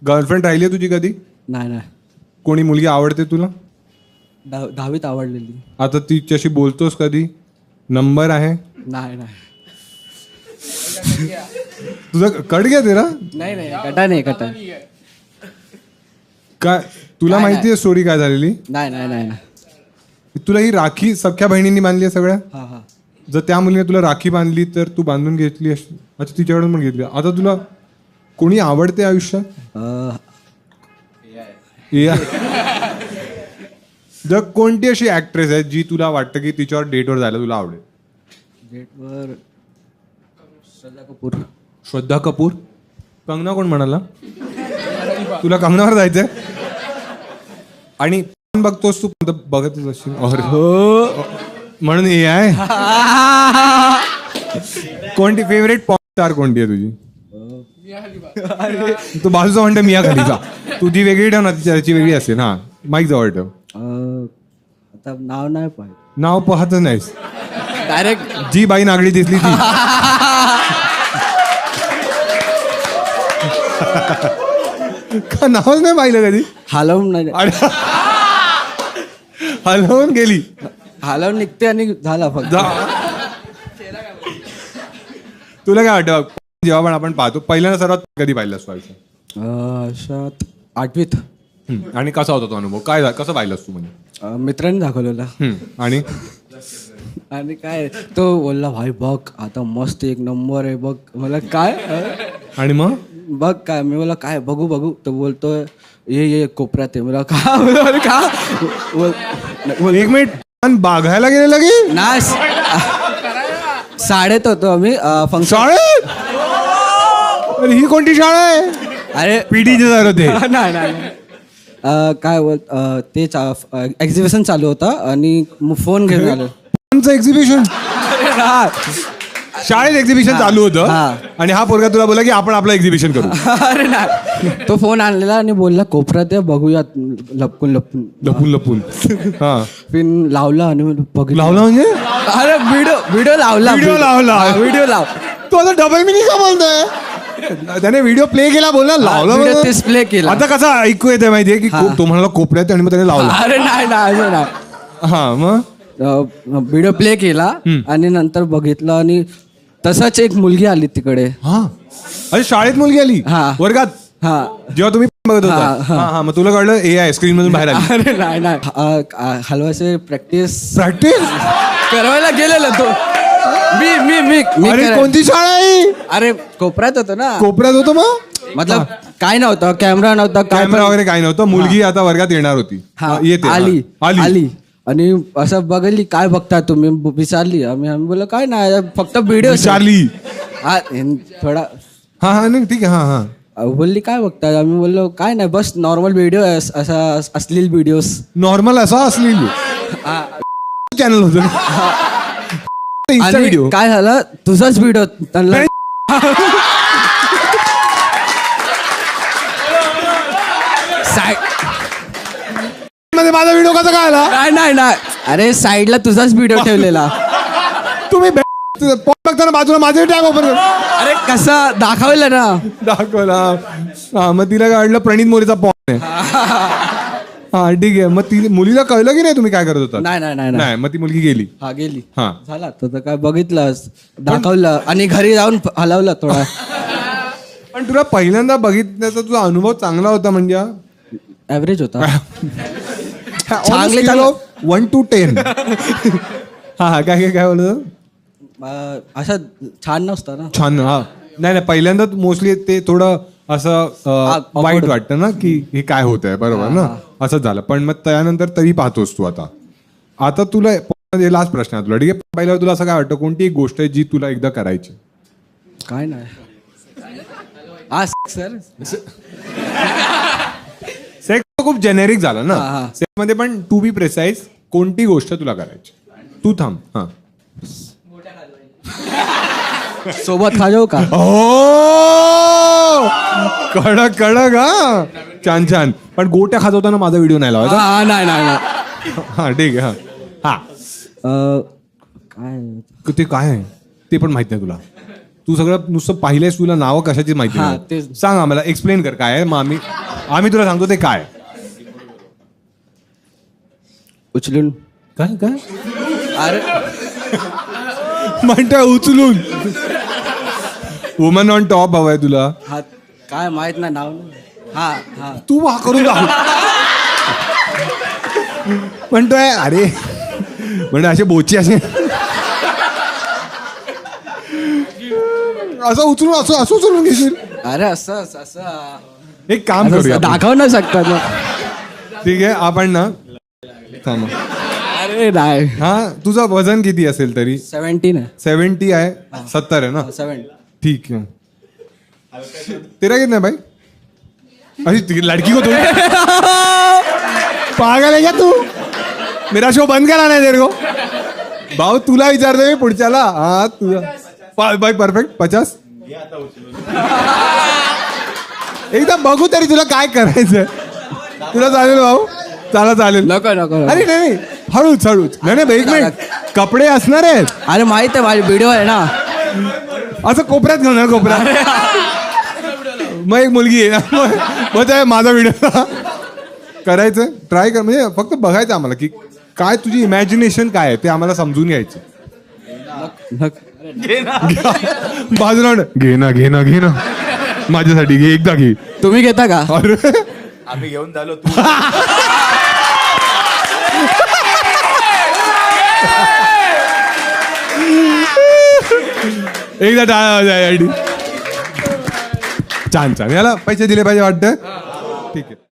गर्लफ्रेंड राहिली तुझी कधी? नाही. कोणी मुलगी आवडते तुला? 10वीत आवडलेली. आता तिच्याशी बोलतोस कधी? नंबर आहे? नाही. तुझा कट घ्या तेरा? नाही कटा नाही. काय तुला माहिती आहे स्टोरी काय झालेली? नाही. तुला ही राखी सख्या बहिणींनी बांधली आहे सगळ्या? हा. जर त्या मुलीने तुला राखी बांधली तर तू बांधून घेतली. अच्छा तिच्याकडून पण घेतली. आता तुला कोणी आवडते आयुष्यात? जर कोणती अशी ऍक्ट्रेस आहे जी तुला वाटतं की तिच्यावर डेटवर जायला तुला आवडेल? डेटवर श्रद्धा कपूर. कंगना कोण म्हणाला? तुला कंगनावर जायचंय? आणि बघतोस तू बघतच असशील. म्हणून हे आहे. कोणती फेवरेट पॉप स्टार कोणती आहे तुझी? तू बाजूचा म्हणतो मिया खलिफा. तुझी वेगळी ठेव ना त्याची वेगळी असते ना. माईक जवळ ठेव. आता नाव नाही पाहिजे. नाव पाहतच नाहीस डायरेक्ट. जी बाई नागडी दिसली ती. का नावच नाही पाहिलं कधी? हलवून नाही, हलवून गेली. हलवून निघते आणि झाला फक्त. तुला काय वाटतं जेव्हा पण आपण पाहतो पहिल्यांदा सर्वात कधी पाहिलंस व्हायचं? अशात 8वीत. आणि कसा होता तो अनुभव? काय कसं पाहिलंस तू म्हणजे? मित्रांनी दाखवलेला. आणि आणि काय तो बोलला भाई बघ आता मस्त एक नंबर आहे बघ. मला काय आणि मग बघ काय, मी बोला काय बघू बघू. तो बोलतोय ये कोपऱ्यात आहे. मला का का एक मिनिट बाघायला गेलेला की ना शाळेत होतो आम्ही फंक्शन. शाळेत? अरे ही कोणती शाळा आहे? अरे पीटीचे सर होते. नाही नाही काय बोल तेच एक्झिबिशन चालू होता आणि फोन घेऊन आलो. एक्झिबिशन? शाळेत एक्झिबिशन चालू होतं आणि हा पोरगा तुला बोला की आपण आपलं एक्झिबिशन करू. अरे नाही, तो फोन आणलेला आणि बोलला कोपऱ्यात आहे बघूया लपकून लपकून लपून लपून. हा पिन लावला आणि बघितलं. लावला म्हणजे? अरे व्हिडिओ लावला. व्हिडिओ लाव. तू आता डबल मिनिंग का बोलतोय? त्याने व्हिडिओ प्ले केला बोलला लावला. तेच प्ले केला. आता कसा ऐकू येते माहितीये की तो म्हणाला कोपऱ्यात आणि मग त्याने लावला. अरे नाही नाही. हा मग व्हिडिओ प्ले केला आणि नंतर बघितलं आणि तसाच एक मुलगी आली तिकडे. हा अरे शाळेत मुलगी आली वर्गात? हा जेव्हा तुम्ही बघत होता. हा मग तुला कळलं AI स्क्रीन मधून बाहेर आली? अरे नाही नाही, हलवायचे प्रॅक्टिस करायला गेलेलो तो. मी अरे कोणती शाळा आहे? अरे कोपऱ्यात होतो ना. कोपऱ्यात होतो मग? मतलब काय नव्हतं, कॅमेरा नव्हता, कॅमेरा वगैरे काय नव्हतं. मुलगी आता वर्गात येणार होती. येते आली आणि असं बघितली काय बघता तुम्ही विचारली. आम्ही बोललो काय नाही फक्त व्हिडिओ विचारली थोडा. हा नाही ठीक आहे. हा बोलली काय बघता. आम्ही बोललो काय नाही बस नॉर्मल व्हिडिओ असा अश्लील व्हिडिओज. नॉर्मल असा अश्लील चॅनल होतं व्हिडिओ. काय झालं तुझाच व्हिडिओ त्यांना मध्ये माझा व्हिडिओ कसा काय आला? नाही नाही अरे साईडला तुझाच व्हिडिओ ठेवलेला. तुम्ही बघताना बाजूला माझे टॅग ओपन कर. अरे कसा दाखवलं ना. दाखवला. हा मग तिला काढलं प्रणित मोरेचा पॉन आहे. हा ठीक आहे. मग ती मुलीला कळलं की नाही तुम्ही काय करत होता? नाही मग ती मुलगी गेली. हा गेली. हा झाला तर काय बघितलं दाखवलं आणि घरी जाऊन हलवलं थोडा. पण तुला पहिल्यांदा बघितल्याचा तुझा अनुभव चांगला होता म्हणजे? ऍव्हरेज होता. चांगले 1 to 10. हा काय काय बोलत? असं छान नसतं ना. छान. हा नाही पहिल्यांदा मोस्टली ते थोडं असं वाईट वाटतं ना की हे काय होत आहे. बरोबर ना? असंच झालं. पण मग त्यानंतर तरी पाहतोस तू. आता तुला लास्ट प्रश्न आहे तुला. ठीक आहे पहिल्यावर तुला असं काय वाटतं कोणती एक गोष्ट आहे जी तुला एकदा करायची? काय नाही सर सेक्स खूप जेनेरिक झालं ना. सेक्स मध्ये पण टू बी प्रिसाइज कोणती गोष्ट तुला करायची? तू थांब. हा सोबत खा जाऊ का? कडक हा छान छान. पण गोट्या खाजवताना माझा व्हिडिओ नाही लावायचा. नाही. हा ठीक आहे. हा काय ते काय आहे ते पण माहित नाही तुला. तू सगळं नुसतं पाहिलंयस. तुला नावं कशाची माहिती नाही. सांग आम्हाला एक्सप्लेन कर काय आहे. मग आम्ही तुला सांगतो ते काय. उचलून काय अरे म्हणतोय उचलून. वुमन ऑन टॉप हवाय तुला? हा काय माहित नाही नाव. हा तू हा करून दाखव. म्हणतोय अरे म्हणजे असे बोची असे असं उचलून असं उचलून घेशील? अरे असं एक काम करूया. दाखव ना शकता ना. ठीक आहे आपण ना थांबा. अरे नाही. हा तुझं वजन किती असेल तरी? 17 आहे. 70 आहे. 70 है ना? 7. ठीक है. तेरा कितना है भाई? अरे लड़की को पागल है क्या तू? मेरा शो बंद कराना है तेरे को. भाऊ तुला विचारतोय मी पुढच्याला. हा तुझा भाई परफेक्ट 50. एकदा बघू तरी तुला काय करायचं. तुला चालेल भाऊ? चालेल. नको. अरे नाही हळूच. नाही एक मिनिट. कपडे असणार आहेत. अरे माहित आहे माझे व्हिडिओ आहे ना. असं कोपऱ्यात घेणार कोपऱ्यात. मग एक मुलगी आहे मग त्या माझा व्हिडिओ करायचं ट्राय कर, म्हणजे फक्त बघायचं आम्हाला की काय तुझी इमॅजिनेशन काय आहे ते आम्हाला समजून घ्यायचं. बाजूला घे ना घे ना घे ना माझ्यासाठी घे, एकदा घे. तुम्ही घेता का? अरे आम्ही घेऊन झालो तू एकदा टाळा. छान छान, याला पैसे दिले पाहिजे वाटतं. ठीक आहे.